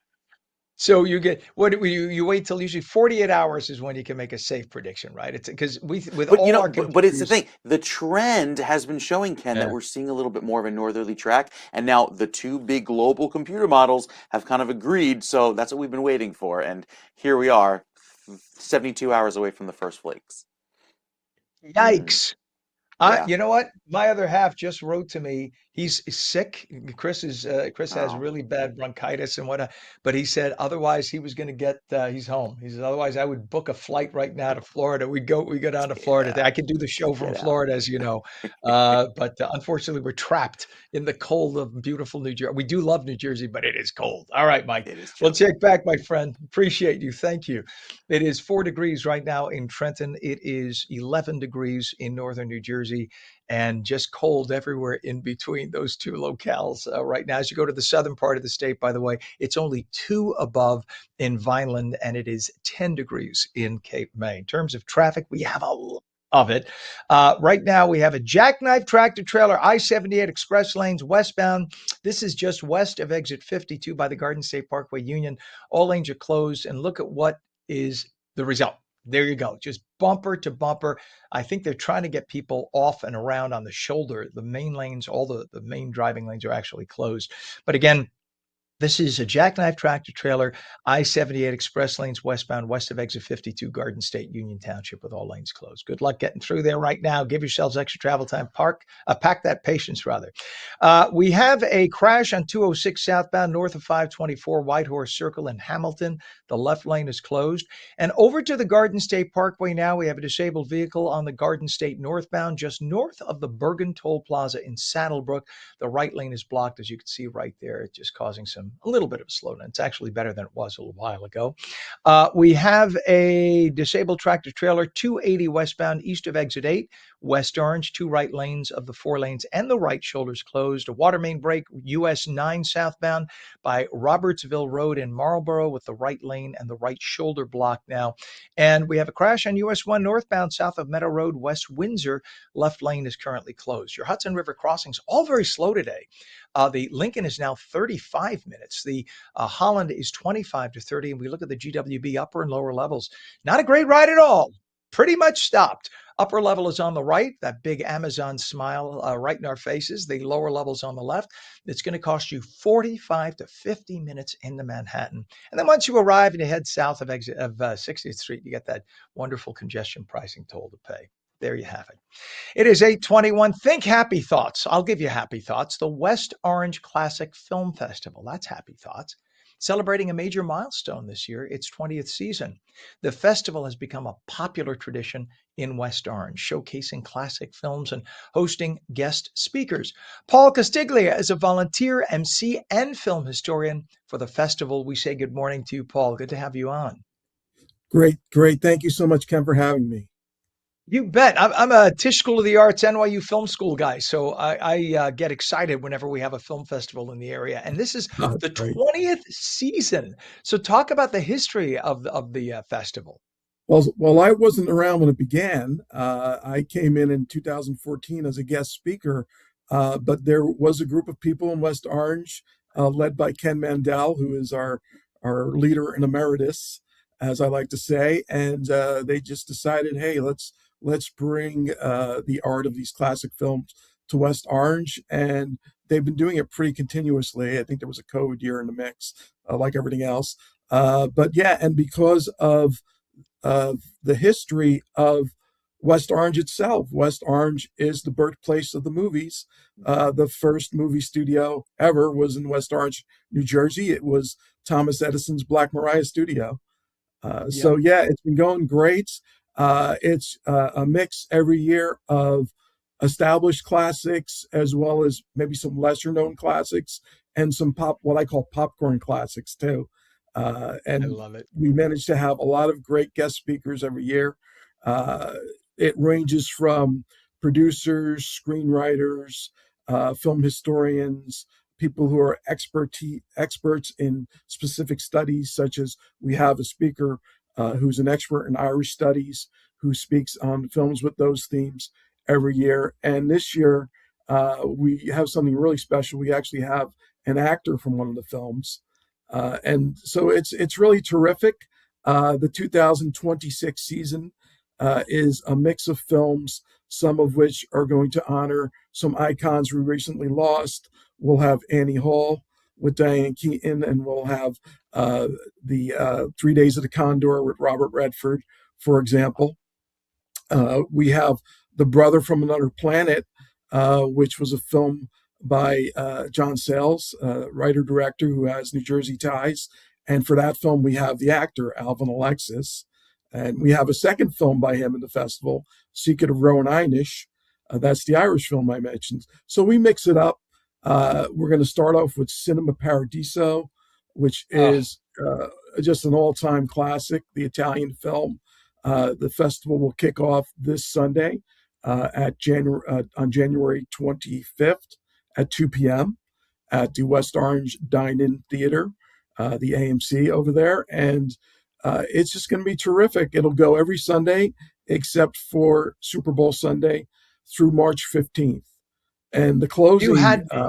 So you get you wait till usually 48 hours is when you can make a safe prediction, right? It's because with But all our but it's the computers. thing. The trend has been showing, Ken, that Yeah. we're seeing a little bit more of a northerly track, and now the two big global computer models have kind of agreed. So that's what we've been waiting for, and here we are, 72 hours away from the first flakes. Yikes! Yeah. You know what? My other half just wrote to me. He's sick. Chris has Oh, really bad bronchitis and whatnot. But he said otherwise he was going to get. He's home. He said otherwise I would book a flight right now to Florida. We go down to get Florida. I out. could do the show from Get out. Florida, as you know. But unfortunately, we're trapped in the cold of beautiful New Jersey. We do love New Jersey, but it is cold. All right, Mike. It is Well, chilly. check back, my friend. Appreciate you. Thank you. It is 4 degrees right now in Trenton. It is 11 degrees in northern New Jersey. and just cold everywhere in between those two locales right now. As you go to the southern part of the state, by the way, it's only 2 above in Vineland, and it is 10 degrees in Cape May. In terms of traffic, we have a lot of it. Right now, we have a jackknife tractor trailer, I-78 express lanes westbound. This is just west of exit 52 by the Garden State Parkway Union. All lanes are closed, and look at what is the result. There you go, just bumper to bumper. I think they're trying to get people off and around on the shoulder. The main lanes, all the main driving lanes are actually closed. But again, this is a jackknife tractor trailer, I-78 express lanes westbound, west of exit 52, Garden State, Union Township, with all lanes closed. Good luck getting through there right now. Give yourselves extra travel time. Pack that patience, rather. We have a crash on 206 southbound, north of 524 Whitehorse Circle in Hamilton. The left lane is closed. And over to the Garden State Parkway now, we have a disabled vehicle on the Garden State northbound, just north of the Bergen Toll Plaza in Saddlebrook. The right lane is blocked, as you can see right there, just causing a little bit of a slowdown. It's actually better than it was a little while ago. We have a disabled tractor trailer, 280 westbound, east of exit 8, West Orange, 2 right lanes of the 4 lanes and the right shoulders closed. A water main break, US 9 southbound by Robertsville Road in Marlboro, with the right lane and the right shoulder blocked now. And we have a crash on US 1 northbound, south of Meadow Road, West Windsor. Left lane is currently closed. Your Hudson River crossings, all very slow today. The Lincoln is now 35 minutes. The Holland is 25 to 30. And we look at the GWB upper and lower levels. Not a great ride at all. Pretty much stopped. Upper level is on the right, that big Amazon smile right in our faces. The lower level's on the left. It's going to cost you 45 to 50 minutes into Manhattan. And then once you arrive and you head south of 60th Street, you get that wonderful congestion pricing toll to pay. There you have it. It is 8:21. Think happy thoughts. I'll give you happy thoughts. The West Orange Classic Film Festival. That's happy thoughts. Celebrating a major milestone this year, its 20th season. The festival has become a popular tradition in West Orange, showcasing classic films and hosting guest speakers. Paul Castiglia is a volunteer MC and film historian for the festival. We say good morning to you, Paul. Good to have you on. Great. Thank you so much, Ken, for having me. You bet. I'm a Tisch School of the Arts NYU Film School guy, so I get excited whenever we have a film festival in the area. And this is the 20th season. So talk about the history of the festival. Well, I wasn't around when it began. I came in 2014 as a guest speaker, but there was a group of people in West Orange, led by Ken Mandel, who is our leader in emeritus, as I like to say, and they just decided, hey, let's bring the art of these classic films to West Orange. And they've been doing it pretty continuously. I think there was a COVID year in the mix, like everything else. But yeah, and because of the history of West Orange itself, West Orange is the birthplace of the movies. The first movie studio ever was in West Orange, New Jersey. It was Thomas Edison's Black Maria studio. So yeah, it's been going great. It's a mix every year of established classics, as well as maybe some lesser known classics and some what I call popcorn classics too. And I love it. We manage to have a lot of great guest speakers every year. It ranges from producers, screenwriters, film historians, people who are experts in specific studies, such as we have a speaker who's an expert in Irish studies, who speaks on films with those themes every year. And this year, we have something really special. We actually have an actor from one of the films. And so it's really terrific. The 2026 season is a mix of films, some of which are going to honor some icons we recently lost. We'll have Annie Hall with Diane Keaton, and we'll have the 3 Days of the Condor with Robert Redford, for example. We have The Brother from Another Planet, which was a film by John Sayles, writer-director who has New Jersey ties. And for that film, we have the actor, Alvin Alexis. And we have a second film by him in the festival, Secret of Rowan Inish. That's the Irish film I mentioned. So we mix it up. We're going to start off with Cinema Paradiso, which is just an all-time classic, the Italian film. The festival will kick off this Sunday on January 25th at 2 p.m. at the West Orange Dine-In Theater, the AMC over there. And it's just going to be terrific. It'll go every Sunday except for Super Bowl Sunday through March 15th. And the You closing, had me.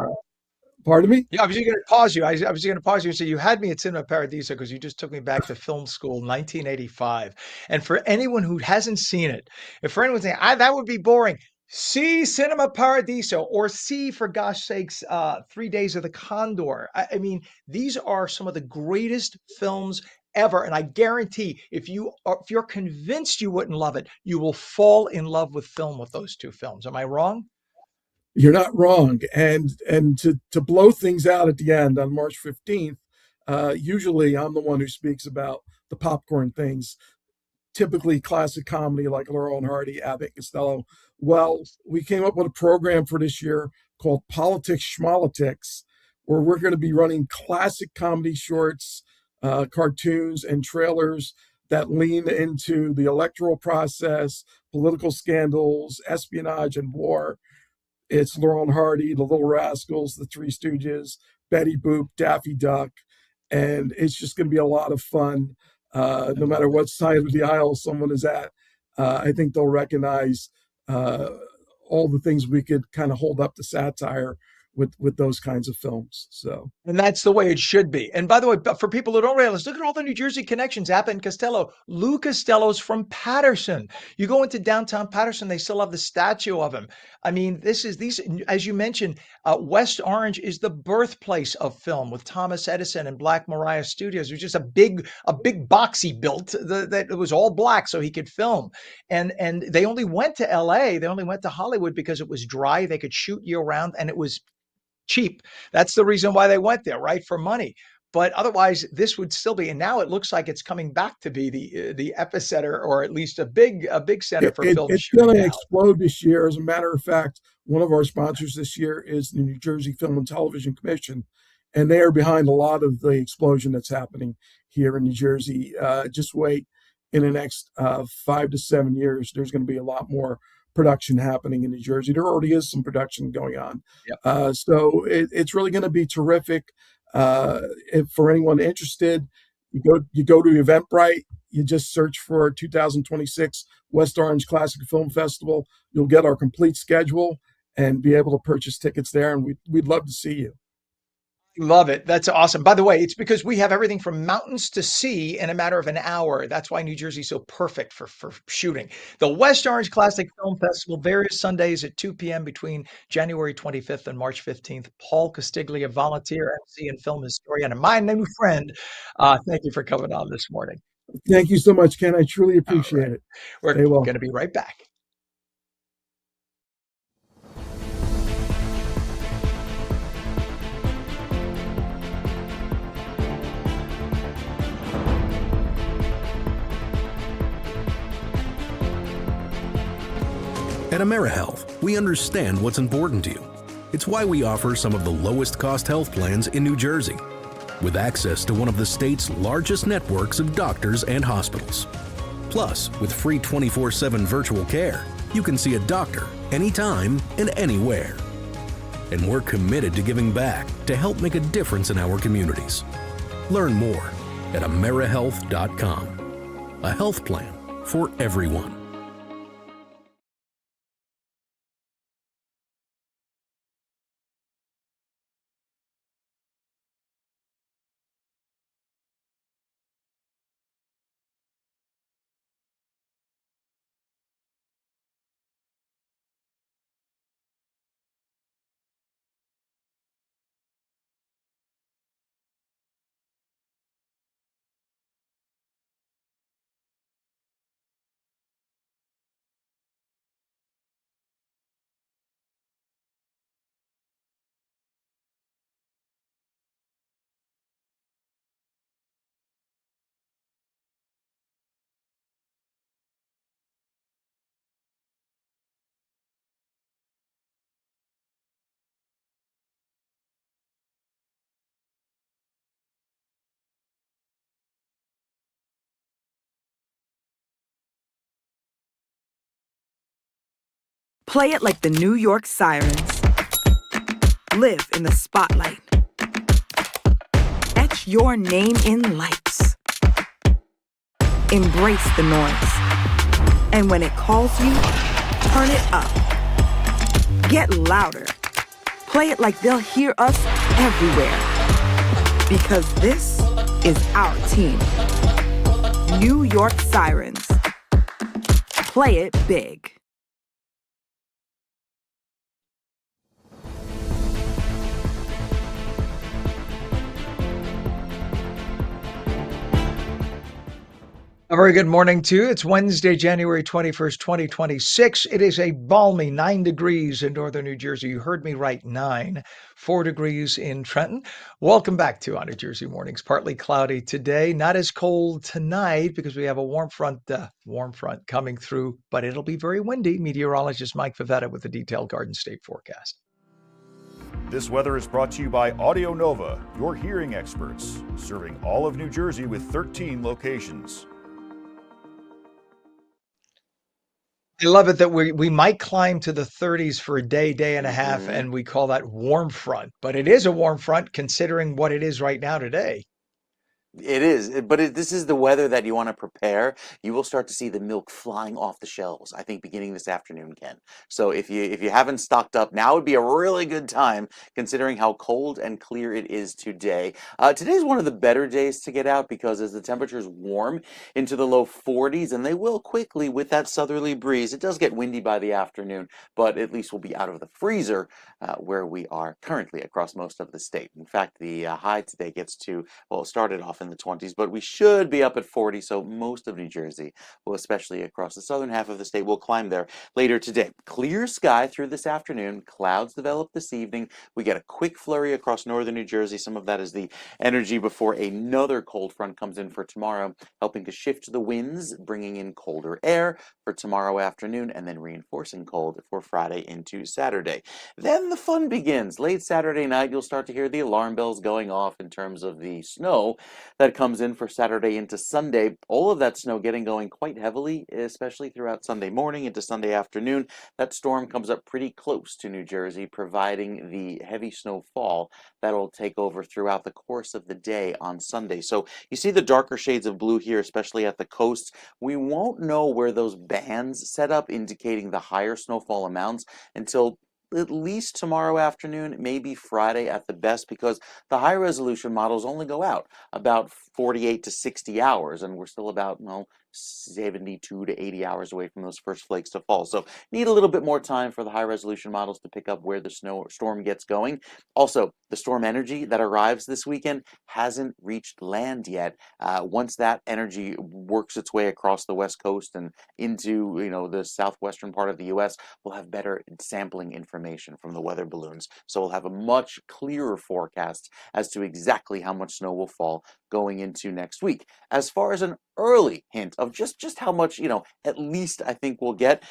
pardon me? Yeah, I was just going to pause you. I was going to pause you and say you had me at Cinema Paradiso because you just took me back to film school, 1985. And for anyone who hasn't seen it, if for anyone saying that would be boring, see Cinema Paradiso or see, for gosh sakes, 3 Days of the Condor. I mean, these are some of the greatest films ever, and I guarantee if you're convinced you wouldn't love it, you will fall in love with film with those two films. Am I wrong? You're not wrong. And to blow things out at the end on March 15th, usually I'm the one who speaks about the popcorn things, typically classic comedy like Laurel and Hardy, Abbott Costello. Well, we came up with a program for this year called Politics Schmolitics, where we're going to be running classic comedy shorts, cartoons, and trailers that lean into the electoral process, political scandals, espionage, and war. It's Laurel and Hardy, The Little Rascals, The Three Stooges, Betty Boop, Daffy Duck, and it's just going to be a lot of fun. No matter what side of the aisle someone is at, I think they'll recognize all the things we could kind of hold up to satire with those kinds of films. So, And that's the way it should be. And by the way, for people who don't realize, look at all the New Jersey connections. Abbott and Costello. Lou Costello's from Patterson. You go into downtown Patterson, they still have the statue of him. I mean, these, as you mentioned, West Orange is the birthplace of film with Thomas Edison and Black Maria Studios. It was just a big box he built that it was all black so he could film. And they only went to LA, they only went to Hollywood because it was dry. They could shoot year round and it was cheap. That's the reason why they went there, right? For money. But otherwise, this would still be. And now it looks like it's coming back to be the epicenter, or at least a big center for film it's shooting going to now. explode this year. As a matter of fact, one of our sponsors this year is the New Jersey Film and Television Commission, and they are behind a lot of the explosion that's happening here in New Jersey. Just wait, in the next 5 to 7 years, there's going to be a lot more production happening in New Jersey. There already is some production going on. Yep. So it's really going to be terrific. If for anyone interested, you go to Eventbrite, you just search for 2026 West Orange Classic Film Festival. You'll get our complete schedule and be able to purchase tickets there. And we'd love to see you. Love it. That's awesome. By the way, it's because we have everything from mountains to sea in a matter of an hour. That's why New Jersey's so perfect for shooting. The West Orange Classic Film Festival, various Sundays at 2 p.m. between January 25th and March 15th. Paul Castiglia, volunteer MC and film historian, and my new friend. Thank you for coming on this morning. Thank you so much, Ken. I truly appreciate it. We're Stay well. going to be right back. At AmeriHealth, we understand what's important to you. It's why we offer some of the lowest cost health plans in New Jersey, with access to one of the state's largest networks of doctors and hospitals. Plus, with free 24/7 virtual care, you can see a doctor anytime and anywhere. And we're committed to giving back to help make a difference in our communities. Learn more at AmeriHealth.com. A health plan for everyone. Play it like the New York Sirens. Live in the spotlight. Etch your name in lights. Embrace the noise. And when it calls you, turn it up. Get louder. Play it like they'll hear us everywhere. Because this is our team. New York Sirens. Play it big. A very good morning to you. It's Wednesday, January 21st, 2026. It is a balmy 9 degrees in northern New Jersey. You heard me right, 9. 4 degrees in Trenton. Welcome back to On New Jersey Mornings. Partly cloudy today, not as cold tonight because we have a warm front coming through, but it'll be very windy. Meteorologist Mike Favetta with the detailed Garden State forecast. This weather is brought to you by Audio Nova, your hearing experts, serving all of New Jersey with 13 locations. I love it that we might climb to the 30s for a day and a half, Mm-hmm. and we call that warm front. But it is a warm front considering what it is right now today. It is, but this is the weather that you want to prepare. You will start to see the milk flying off the shelves, I think, beginning this afternoon, Ken. So if you haven't stocked up, now would be a really good time, considering how cold and clear it is today. Today's one of the better days to get out because as the temperatures warm into the low 40s, and they will quickly with that southerly breeze. It does get windy by the afternoon, but at least we'll be out of the freezer where we are currently across most of the state. In fact, the high today gets to, well, it started off in the 20s, but we should be up at 40. So most of New Jersey, well, especially across the southern half of the state, will climb there later today. Clear sky through this afternoon. Clouds develop this evening. We get a quick flurry across northern New Jersey. Some of that is the energy before another cold front comes in for tomorrow, helping to shift the winds, bringing in colder air for tomorrow afternoon, and then reinforcing cold for Friday into Saturday. Then the fun begins. Late Saturday night, you'll start to hear the alarm bells going off in terms of the snow that comes in for Saturday into Sunday. All of that snow getting going quite heavily, especially throughout Sunday morning into Sunday afternoon. That storm comes up pretty close to New Jersey, providing the heavy snowfall that will take over throughout the course of the day on Sunday. So you see the darker shades of blue here, especially at the coast. We won't know where those bands set up, indicating the higher snowfall amounts, until at least tomorrow afternoon, maybe Friday at the best, because the high resolution models only go out about 48 to 60 hours, and we're still about, 72 to 80 hours away from those first flakes to fall. So need a little bit more time for the high resolution models to pick up where the storm gets going. Also, the storm energy that arrives this weekend hasn't reached land yet. Once that energy works its way across the west coast and into the southwestern part of the U.S., we'll have better sampling information from the weather balloons. So we'll have a much clearer forecast as to exactly how much snow will fall going into next week. As far as an early hint of just how much, at least I think we'll get.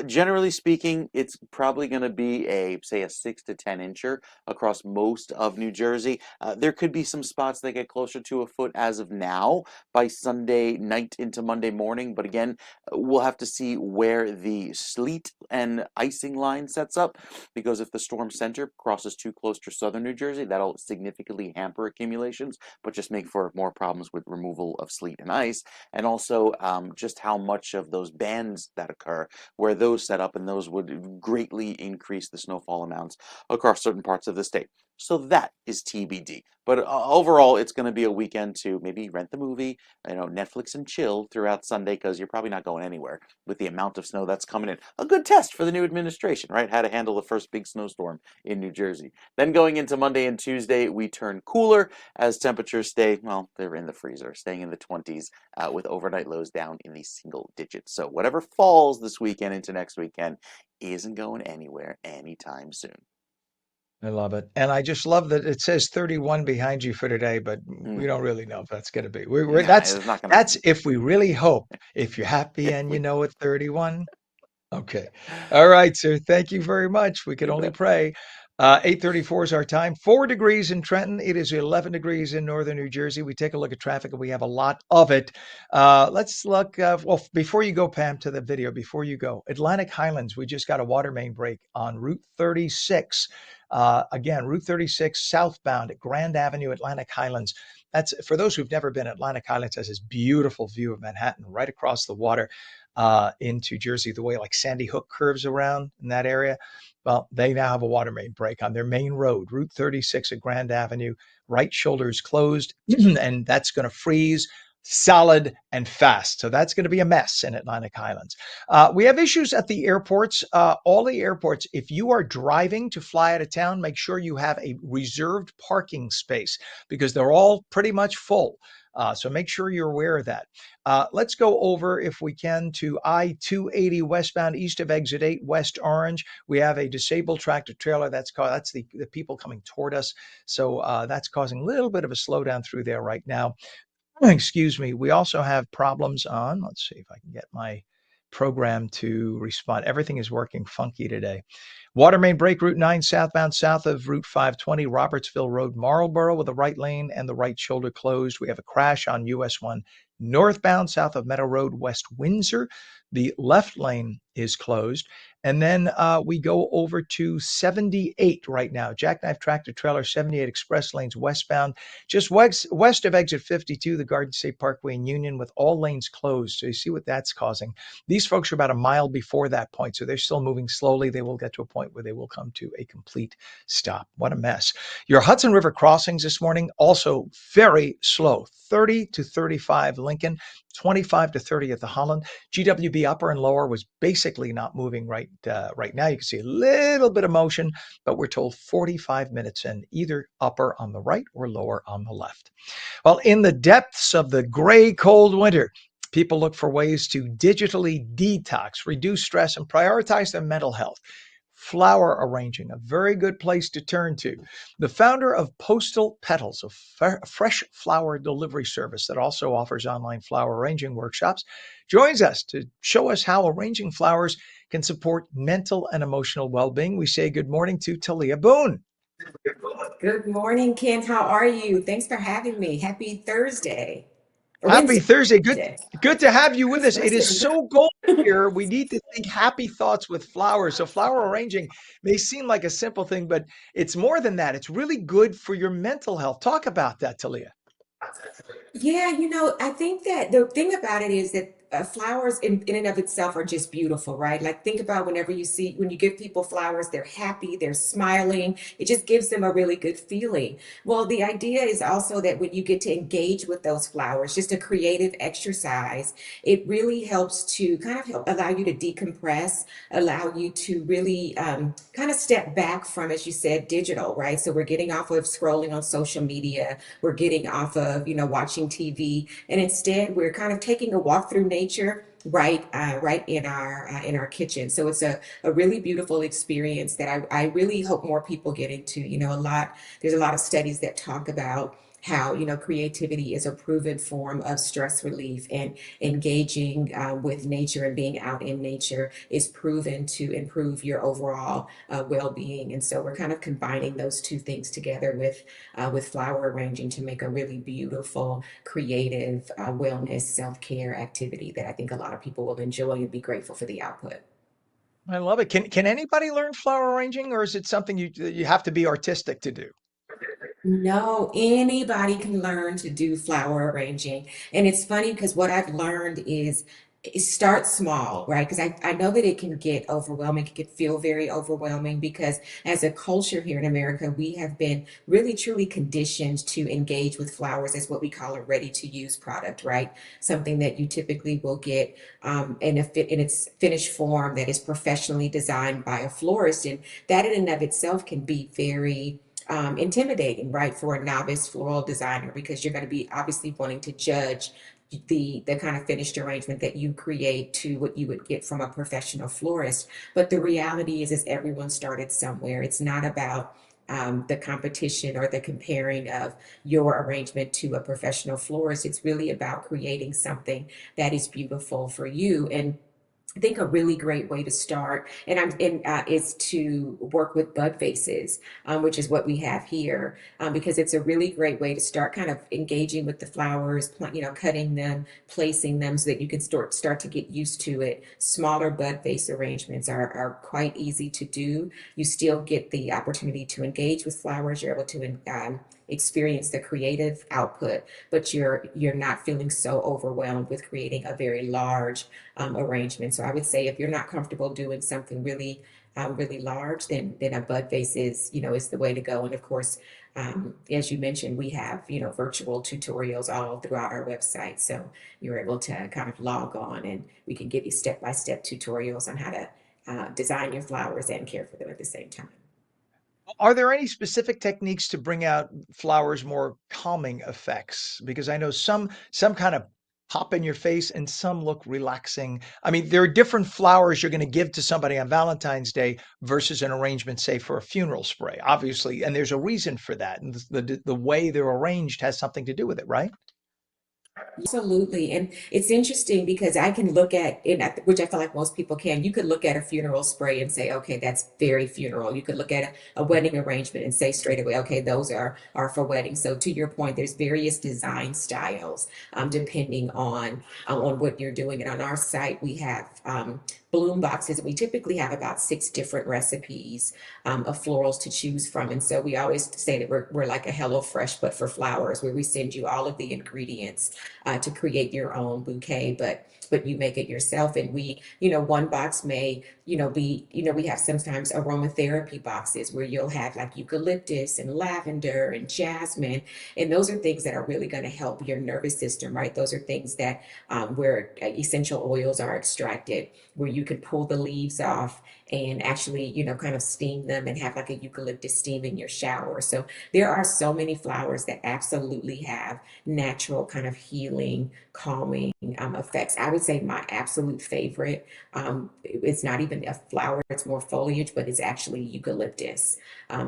Generally speaking, it's probably going to be say a 6 to 10 incher across most of New Jersey. There could be some spots that get closer to a foot as of now by Sunday night into Monday morning. But again, we'll have to see where the sleet and icing line sets up, because if the storm center crosses too close to southern New Jersey, that'll significantly hamper accumulations, but just make for more problems with removal of sleet and ice. And also just how much of those bands that occur, where those set up, and those would greatly increase the snowfall amounts across certain parts of the state. So that is TBD. But overall, it's going to be a weekend to maybe rent the movie, Netflix and chill throughout Sunday, because you're probably not going anywhere with the amount of snow that's coming in. A good test for the new administration, right? How to handle the first big snowstorm in New Jersey. Then going into Monday and Tuesday, we turn cooler as temperatures stay, they're in the freezer, staying in the 20s with overnight lows down in the single digits. So whatever falls this weekend into next weekend isn't going anywhere anytime soon. I love it. And I just love that it says 31 behind you for today, but we don't really know if that's going to be. That's if we really hope. If you're happy and you know it's 31. Okay. All right, sir. Thank you very much. We can only pray. 8:34 is our time. 4 degrees in Trenton. It is 11 degrees in northern New Jersey. We take a look at traffic, and we have a lot of it. Let's look. Well, before you go, Pam, to the video, before you go, Atlantic Highlands, we just got a water main break on Route 36. Again, Route 36 southbound at Grand Avenue, Atlantic Highlands. That's for those who've never been. Atlantic Highlands has this beautiful view of Manhattan right across the water into Jersey, the way like Sandy Hook curves around in that area. Well, they now have a water main break on their main road, Route 36 at Grand Avenue. Right shoulder is closed, and that's going to freeze solid and fast. So that's going to be a mess in Atlantic Highlands. We have issues at the airports. All the airports, if you are driving to fly out of town, make sure you have a reserved parking space because they're all pretty much full. So make sure you're aware of that. Let's go over, if we can, to I-280 westbound east of Exit 8, West Orange. We have a disabled tractor trailer. That's the people coming toward us. So that's causing a little bit of a slowdown through there right now. Excuse me. We also have problems on, let's see if I can get my program to respond. Everything is working funky today. Water main break, Route 9 southbound, south of Route 520, Robertsville Road, Marlboro, with the right lane and the right shoulder closed. We have a crash on US 1 northbound, south of Meadow Road, West Windsor. The left lane is closed. And then we go over to 78 right now. Jackknife tractor trailer, 78 express lanes westbound, just west of exit 52, the Garden State Parkway in Union, with all lanes closed. So you see what that's causing. These folks are about a mile before that point, so they're still moving slowly. They will get to a point where they will come to a complete stop. What a mess. Your Hudson River crossings this morning, also very slow. 30 to 35 Lincoln, 25 to 30 at the Holland. GWB upper and lower was basically not moving right now. You can see a little bit of motion, but we're told 45 minutes in, either upper on the right or lower on the left. Well, in the depths of the gray, cold winter, people look for ways to digitally detox, reduce stress, and prioritize their mental health. Flower arranging, a very good place to turn to. The founder of Postal Petals, a fresh flower delivery service that also offers online flower arranging workshops, joins us to show us how arranging flowers can support mental and emotional well-being. We say good morning to Talia Boone. Good morning, Ken. How are you? Thanks for having me. Happy Thursday. Happy Thursday. Good to have you with us. It is so cold here. We need to think happy thoughts with flowers. So flower arranging may seem like a simple thing, but it's more than that. It's really good for your mental health. Talk about that, Talia. Yeah, I think that the thing about it is that flowers in and of itself are just beautiful, right? Like think about when you give people flowers, they're happy, they're smiling. It just gives them a really good feeling. Well, the idea is also that when you get to engage with those flowers, just a creative exercise, it really helps to kind of help allow you to decompress, allow you to really kind of step back from, as you said, digital, right? So we're getting off of scrolling on social media, we're getting off of, watching TV, and instead we're kind of taking a walk through nature right in our kitchen. So it's a really beautiful experience that I really hope more people get into. There's a lot of studies that talk about how creativity is a proven form of stress relief, and engaging with nature and being out in nature is proven to improve your overall well-being. And so we're kind of combining those two things together with flower arranging to make a really beautiful, creative wellness self-care activity that I think a lot of people will enjoy and be grateful for the output. I love it. Can anybody learn flower arranging, or is it something you have to be artistic to do? No, anybody can learn to do flower arranging. And it's funny because what I've learned is start small, right? Because I know that it can get overwhelming, it can feel very overwhelming because as a culture here in America, we have been really truly conditioned to engage with flowers as what we call a ready to use product, right? Something that you typically will get in its finished form that is professionally designed by a florist. And that in and of itself can be very intimidating, right, for a novice floral designer, because you're going to be obviously wanting to judge the kind of finished arrangement that you create to what you would get from a professional florist. But the reality is everyone started somewhere. It's not about the competition or the comparing of your arrangement to a professional florist. It's really about creating something that is beautiful for you. And I think a really great way to start, is to work with bud vases, which is what we have here, because it's a really great way to start kind of engaging with the flowers, cutting them, placing them so that you can start to get used to it. Smaller bud vase arrangements are quite easy to do. You still get the opportunity to engage with flowers. You're able to experience the creative output, but you're not feeling so overwhelmed with creating a very large arrangement. So I would say if you're not comfortable doing something really large, then a bud vase is the way to go. And of course, as you mentioned, we have virtual tutorials all throughout our website, so you're able to kind of log on, and we can give you step-by-step tutorials on how to design your flowers and care for them at the same time. Are there any specific techniques to bring out flowers' more calming effects? Because I know some kind of pop in your face and some look relaxing. I mean, there are different flowers you're going to give to somebody on Valentine's Day versus an arrangement, say, for a funeral spray, obviously, and there's a reason for that, and the way they're arranged has something to do with it, right? Absolutely. And it's interesting because I can look which I feel like most people can. You could look at a funeral spray and say, okay, that's very funeral. You could look at a wedding arrangement and say straight away, okay, those are for weddings. So to your point, there's various design styles depending on what you're doing. And on our site, we have bloom boxes. We typically have about 6 different recipes of florals to choose from. And so we always say that we're like a Hello Fresh, but for flowers, where we send you all of the ingredients to create your own bouquet, but you make it yourself. And one box may, be, we have sometimes aromatherapy boxes where you'll have like eucalyptus and lavender and jasmine. And those are things that are really going to help your nervous system, right? Those are things that where essential oils are extracted, where you can pull the leaves off and actually, kind of steam them and have like a eucalyptus steam in your shower. So there are so many flowers that absolutely have natural kind of healing, calming effects. I would say my absolute favorite, it's not even a flower, it's more foliage, but it's actually eucalyptus,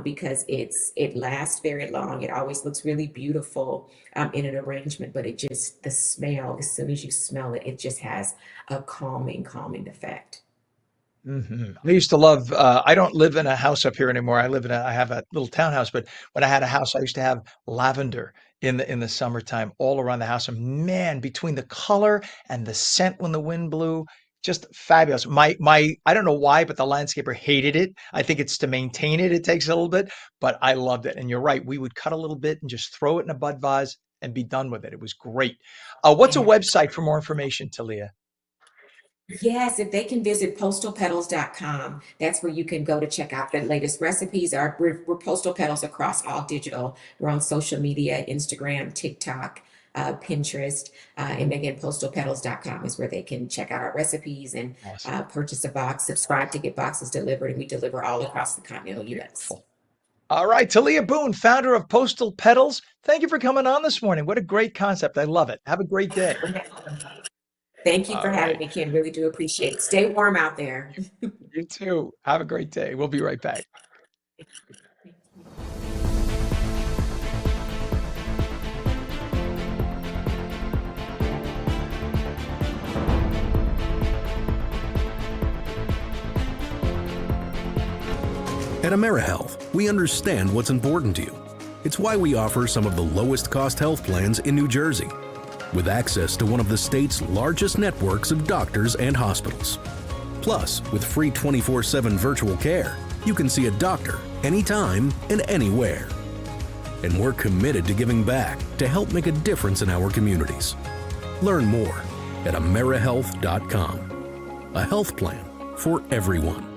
because it lasts very long. It always looks really beautiful in an arrangement, but the smell, as soon as you smell it, it just has a calming effect. I used to love, I don't live in a house up here anymore. I have a little townhouse, but when I had a house, I used to have lavender in the summertime all around the house. And man, between the color and the scent when the wind blew, just fabulous. I don't know why, but the landscaper hated it. I think it's to maintain it. It takes a little bit, but I loved it. And you're right. We would cut a little bit and just throw it in a bud vase and be done with it. It was great. What's a Yeah. website for more information, Talia? Yes, if they can visit postalpetals.com, that's where you can go to check out the latest recipes. We're Postal Petals across all digital. We're on social media, Instagram, TikTok, Pinterest, and again, postalpetals.com is where they can check out our recipes and Awesome. purchase a box, subscribe to get boxes delivered, and we deliver all across the continental U.S. Beautiful. All right, Talia Boone, founder of Postal Petals. Thank you for coming on this morning. What a great concept. I love it. Have a great day. Thank you for All having right. me, Ken. Really do appreciate it. Stay warm out there. You too. Have a great day. We'll be right back. At AmeriHealth, we understand what's important to you. It's why we offer some of the lowest cost health plans in New Jersey, with access to one of the state's largest networks of doctors and hospitals. Plus, with free 24/7 virtual care, you can see a doctor anytime and anywhere. And we're committed to giving back to help make a difference in our communities. Learn more at AmeriHealth.com. A health plan for everyone.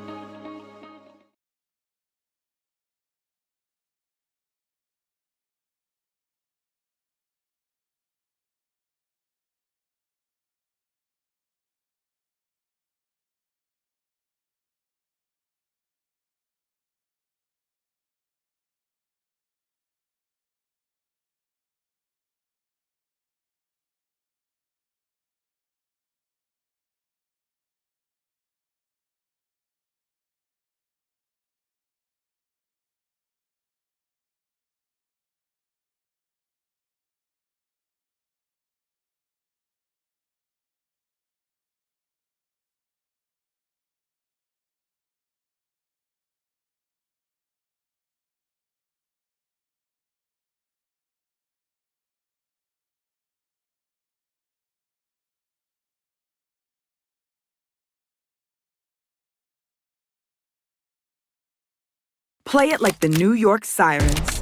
Play it like the New York Sirens.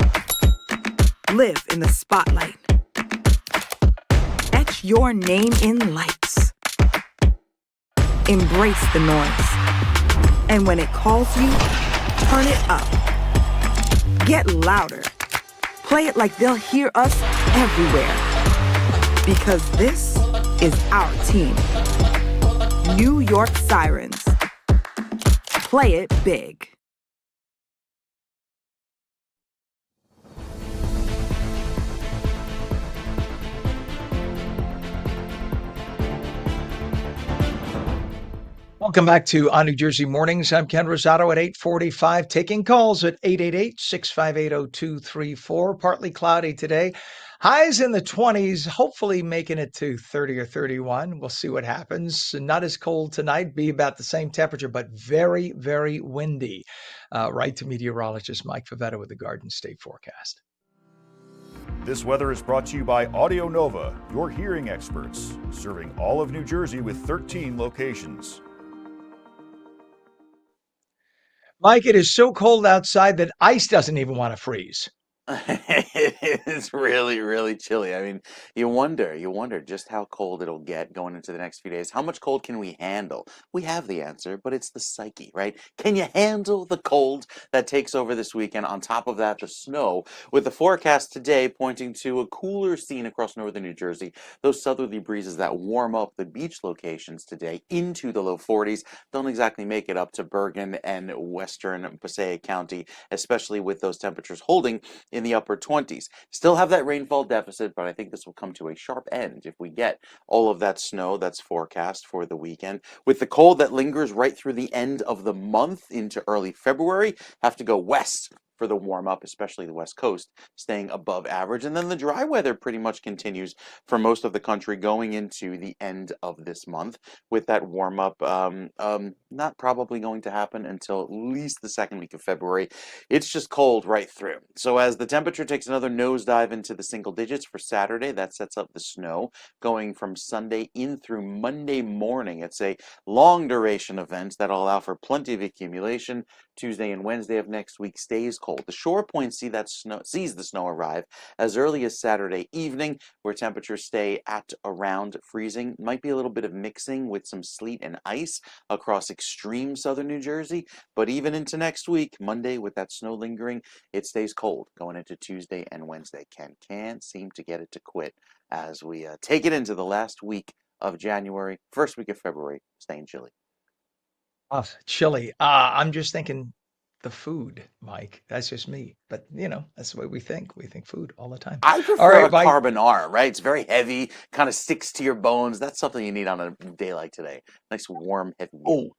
Live in the spotlight. Etch your name in lights. Embrace the noise. And when it calls you, turn it up. Get louder. Play it like they'll hear us everywhere. Because this is our team. New York Sirens. Play it big. Welcome back to On New Jersey Mornings. I'm Ken Rosato at 8:45, taking calls at 888-658-0234. Partly cloudy today. Highs in the 20s, hopefully making it to 30 or 31. We'll see what happens. Not as cold tonight, be about the same temperature, but very, very windy. Right to meteorologist Mike Favetta with the Garden State forecast. This weather is brought to you by Audio Nova, your hearing experts, serving all of New Jersey with 13 locations. Mike, it is so cold outside that ice doesn't even want to freeze. It's really, really chilly. I mean, you wonder just how cold it'll get going into the next few days. How much cold can we handle? We have the answer, but it's the psyche, right? Can you handle the cold that takes over this weekend? On top of that, the snow, with the forecast today pointing to a cooler scene across northern New Jersey. Those southerly breezes that warm up the beach locations today into the low 40s don't exactly make it up to Bergen and western Passaic County, especially with those temperatures holding in the upper 20s. Still have that rainfall deficit, but I think this will come to a sharp end if we get all of that snow that's forecast for the weekend. With the cold that lingers right through the end of the month into early February, have to go west for the warm up, especially the West Coast, staying above average. And then the dry weather pretty much continues for most of the country going into the end of this month, with that warm up not probably going to happen until at least the second week of February. It's just cold right through. So as the temperature takes another nosedive into the single digits for Saturday, that sets up the snow going from Sunday in through Monday morning. It's a long duration event that'll allow for plenty of accumulation. Tuesday and Wednesday of next week stays cold. The shore points sees the snow arrive as early as Saturday evening, where temperatures stay at around freezing. Might be a little bit of mixing with some sleet and ice across extreme southern New Jersey, but even into next week, Monday, with that snow lingering, it stays cold going into Tuesday and Wednesday. Can't seem to get it to quit as we take it into the last week of January, first week of February, staying chilly. Oh, chili. I'm just thinking the food, Mike. That's just me. But, that's the way we think. We think food all the time. I All prefer right, a Mike. carbonara, right? It's very heavy, kind of sticks to your bones. That's something you need on a day like today. Nice, warm, heavy meal. Oh,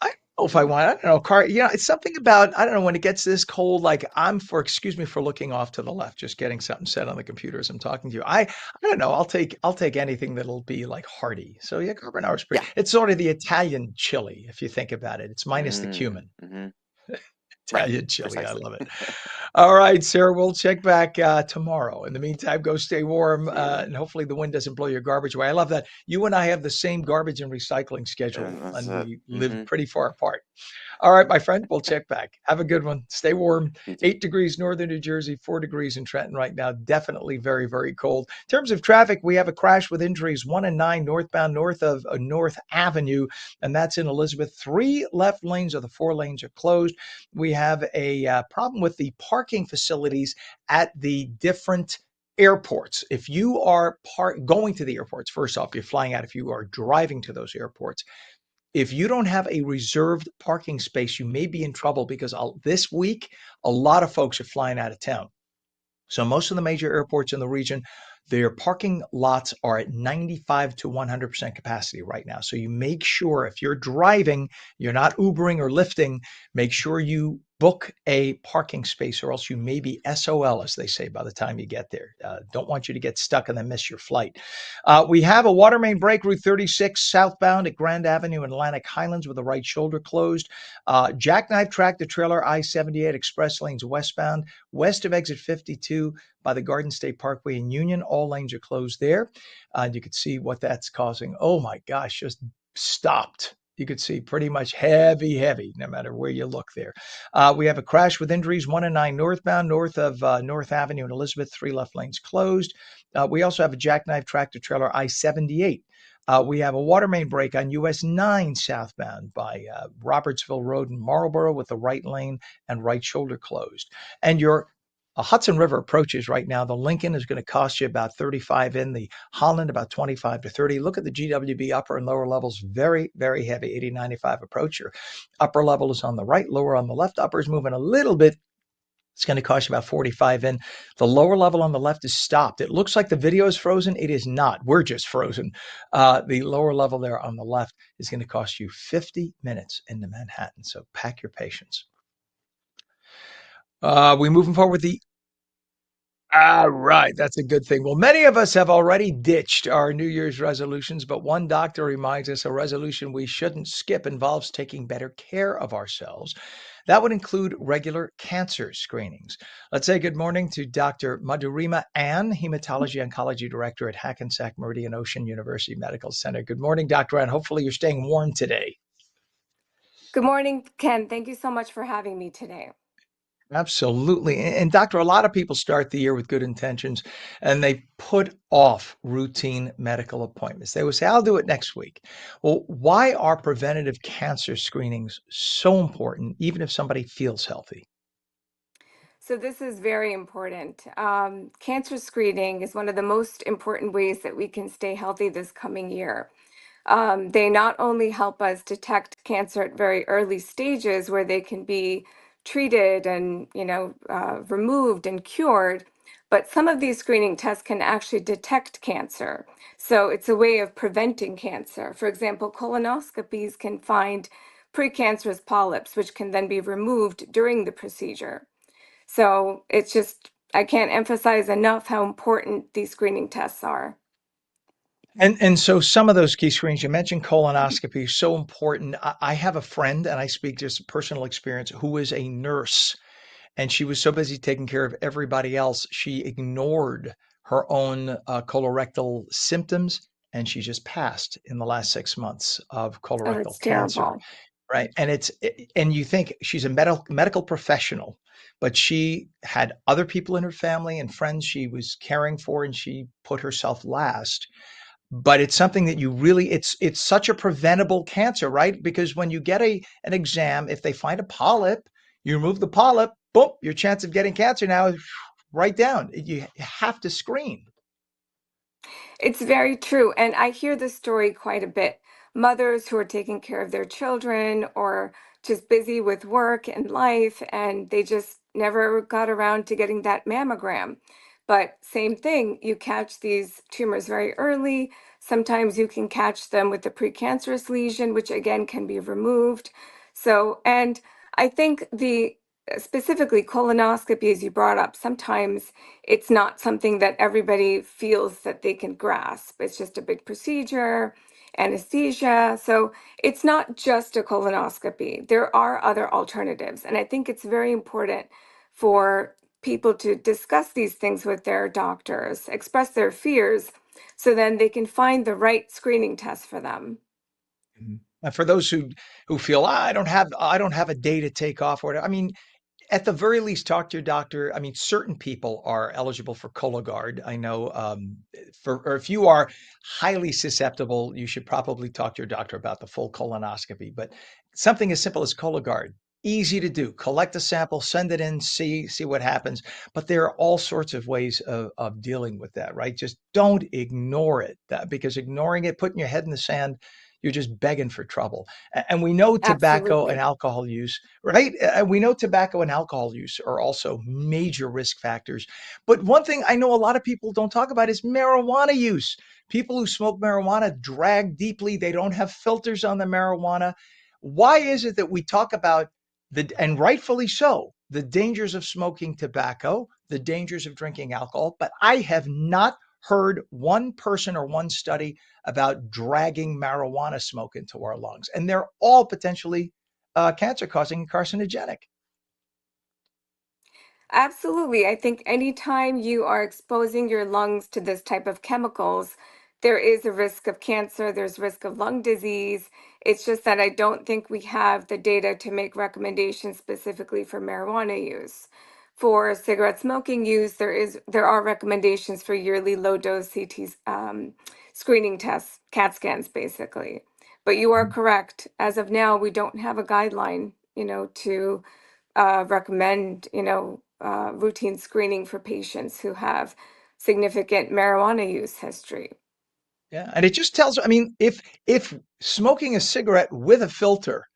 I don't know if I want, I don't know, it's something about, I don't know, when it gets this cold, like excuse me for looking off to the left, just getting something set on the computer as I'm talking to you. I don't know, I'll take anything that'll be like hearty. So yeah, carbonara is pretty, it's sort of the Italian chili, if you think about it. It's minus the cumin. Mm-hmm. Italian chili, precisely. I love it. All right, sir, we'll check back tomorrow. In the meantime, go stay warm, and hopefully the wind doesn't blow your garbage away. I love that. You and I have the same garbage and recycling schedule, and we live pretty far apart. All right, my friend, we'll check back. Have a good one. Stay warm. 8 degrees northern New Jersey, 4 degrees in Trenton right now. Definitely very, very cold. In terms of traffic, we have a crash with injuries 1 and 9 northbound north of North Avenue, and that's in Elizabeth. 3 left lanes of the 4 lanes are closed. We have a problem with the parking facilities at the different airports. If you are going to the airports, first off, you're flying out. If you are driving to those airports, if you don't have a reserved parking space, you may be in trouble because this week, a lot of folks are flying out of town. So most of the major airports in the region, their parking lots are at 95 to 100% capacity right now. So you make sure if you're driving, you're not Ubering or Lyfting, make sure you book a parking space or else you may be SOL, as they say, by the time you get there. Don't want you to get stuck and then miss your flight. We have a water main break, Route 36 southbound at Grand Avenue in Atlantic Highlands with the right shoulder closed. Jackknife track, the trailer I-78 express lanes westbound, west of exit 52 by the Garden State Parkway in Union. All lanes are closed there. And you can see what that's causing. Oh my gosh, just stopped You could see pretty much heavy, no matter where you look there. We have a crash with injuries, 1 and 9 northbound, north of North Avenue and Elizabeth, 3 left lanes closed. We also have a jackknife tractor trailer, I-78. We have a water main break on US 9 southbound by Robertsville Road in Marlboro with the right lane and right shoulder closed. And your Hudson River approaches right now. The Lincoln is going to cost you about 35 in, the Holland about 25 to 30. Look at the GWB upper and lower levels, very, very heavy, 80, 95 approach. Your upper level is on the right, lower on the left. Upper is moving a little bit. It's going to cost you about 45 in. The lower level on the left is stopped. It looks like the video is frozen. It is not. We're just frozen. The lower level there on the left is going to cost you 50 minutes into Manhattan. So pack your patience. We moving forward with the all right, that's a good thing. Well, many of us have already ditched our New Year's resolutions, but one doctor reminds us a resolution we shouldn't skip involves taking better care of ourselves. That would include regular cancer screenings. Let's say good morning to Dr. Madhurima Ann, Hematology Oncology Director at Hackensack Meridian Ocean University Medical Center. Good morning, Dr. Ann. Hopefully you're staying warm today. Good morning, Ken. Thank you so much for having me today. Absolutely. And doctor, a lot of people start the year with good intentions and they put off routine medical appointments. They would say, I'll do it next week. Well, why are preventative cancer screenings so important, even if somebody feels healthy? So this is very important. Cancer screening is one of the most important ways that we can stay healthy this coming year. They not only help us detect cancer at very early stages where they can be treated and removed and cured, but some of these screening tests can actually detect cancer. So it's a way of preventing cancer. For example, colonoscopies can find precancerous polyps, which can then be removed during the procedure. So it's just, I can't emphasize enough how important these screening tests are. And so some of those key screens, you mentioned colonoscopy, so important. I have a friend, and I speak just personal experience, who is a nurse, and she was so busy taking care of everybody else, she ignored her own colorectal symptoms, and she just passed in the last 6 months of Oh, colorectal it's cancer. terrible. Right. And you think she's a medical professional, but she had other people in her family and friends she was caring for, and she put herself last. But it's something that you really it's such a preventable cancer, right? Because when you get an exam, if they find a polyp, you remove the polyp, boom, your chance of getting cancer now is right down. You have to screen. It's very true. And I hear this story quite a bit. Mothers who are taking care of their children or just busy with work and life, and they just never got around to getting that mammogram. But same thing, you catch these tumors very early. Sometimes you can catch them with the precancerous lesion, which again can be removed. So, and I think the specifically colonoscopy, as you brought up, sometimes it's not something that everybody feels that they can grasp. It's just a big procedure, anesthesia. So it's not just a colonoscopy. There are other alternatives. And I think it's very important for people to discuss these things with their doctors, express their fears, so then they can find the right screening test for them. And for those who feel I don't have a day to take off or whatever, I mean, at the very least, talk to your doctor. I mean, certain people are eligible for Cologuard. I know or if you are highly susceptible, you should probably talk to your doctor about the full colonoscopy. But something as simple as Cologuard, easy to do. Collect a sample, send it in, see what happens. But there are all sorts of ways of dealing with that, right? Just don't ignore it because ignoring it, putting your head in the sand, you're just begging for trouble. And we know tobacco and Absolutely. alcohol use, right? We know tobacco and alcohol use are also major risk factors. But one thing I know a lot of people don't talk about is marijuana use. People who smoke marijuana drag deeply. They don't have filters on the marijuana. Why is it that we talk about and rightfully so, the dangers of smoking tobacco, the dangers of drinking alcohol, but I have not heard one person or one study about dragging marijuana smoke into our lungs, and they're all potentially cancer causing and carcinogenic. Absolutely. I think anytime you are exposing your lungs to this type of chemicals, there is a risk of cancer, there's risk of lung disease. It's just that I don't think we have the data to make recommendations specifically for marijuana use. For cigarette smoking use, there are recommendations for yearly low dose CT screening tests, CAT scans, basically. But you are correct. As of now, we don't have a guideline, to recommend, routine screening for patients who have significant marijuana use history. Yeah, and it just tells, I mean, if smoking a cigarette with a filter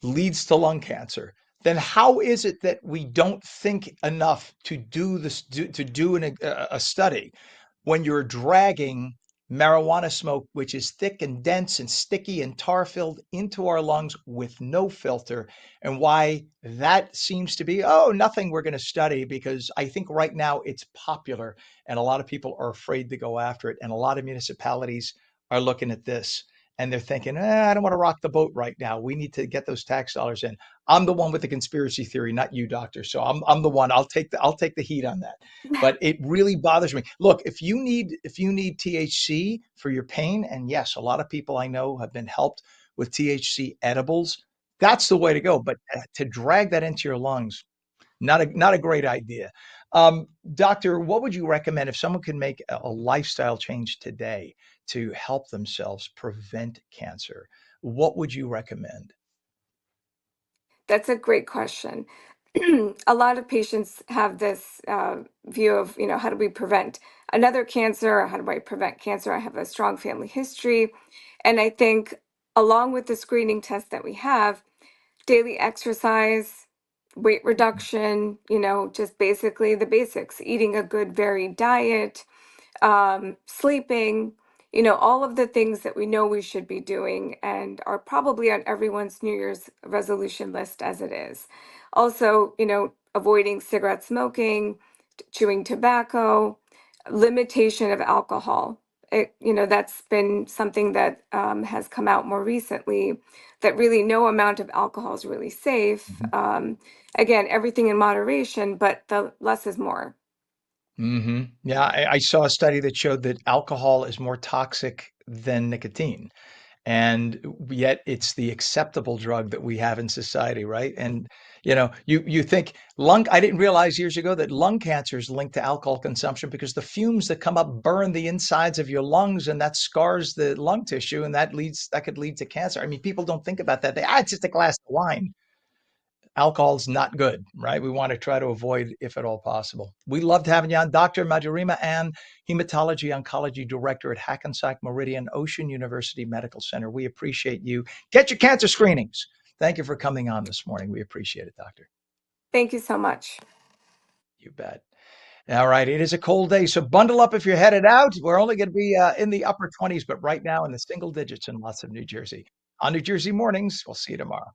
leads to lung cancer, then how is it that we don't think enough to do this, to do a study when you're dragging marijuana smoke, which is thick and dense and sticky and tar filled, into our lungs with no filter, and why that seems to be, oh, nothing we're going to study, because I think right now it's popular and a lot of people are afraid to go after it. And a lot of municipalities are looking at this and they're thinking, I don't want to rock the boat right now. We need to get those tax dollars in. I'm the one with the conspiracy theory, not you, doctor. So I'm the one. I'll take the heat on that. But it really bothers me. Look, if you need THC for your pain, and yes, a lot of people I know have been helped with THC edibles, that's the way to go. But to drag that into your lungs, not a great idea. Doctor, what would you recommend if someone can make a lifestyle change today to help themselves prevent cancer? What would you recommend? That's a great question. A lot of patients have this view of, how do we prevent another cancer? Or how do I prevent cancer? I have a strong family history. And I think, along with the screening test that we have, daily exercise, weight reduction, just basically the basics, eating a good, varied diet, sleeping, all of the things that we know we should be doing and are probably on everyone's New Year's resolution list as it is. Also, avoiding cigarette smoking, chewing tobacco, limitation of alcohol. That's been something that has come out more recently, that really no amount of alcohol is really safe. Again, everything in moderation, but the less is more. Yeah, I saw a study that showed that alcohol is more toxic than nicotine, and yet it's the acceptable drug that we have in society, right? And you think lung. I didn't realize years ago that lung cancer is linked to alcohol consumption, because the fumes that come up burn the insides of your lungs, and that scars the lung tissue, and that could lead to cancer. I mean, people don't think about that. It's just a glass of wine. Alcohol's not good, right? We want to try to avoid if at all possible. We loved having you on. Dr. Madhurima Ann, Hematology Oncology Director at Hackensack Meridian Ocean University Medical Center. We appreciate you. Get your cancer screenings. Thank you for coming on this morning. We appreciate it, Doctor. Thank you so much. You bet. All right. It is a cold day, so bundle up if you're headed out. We're only going to be in the upper 20s, but right now in the single digits in lots of New Jersey. On New Jersey Mornings, we'll see you tomorrow.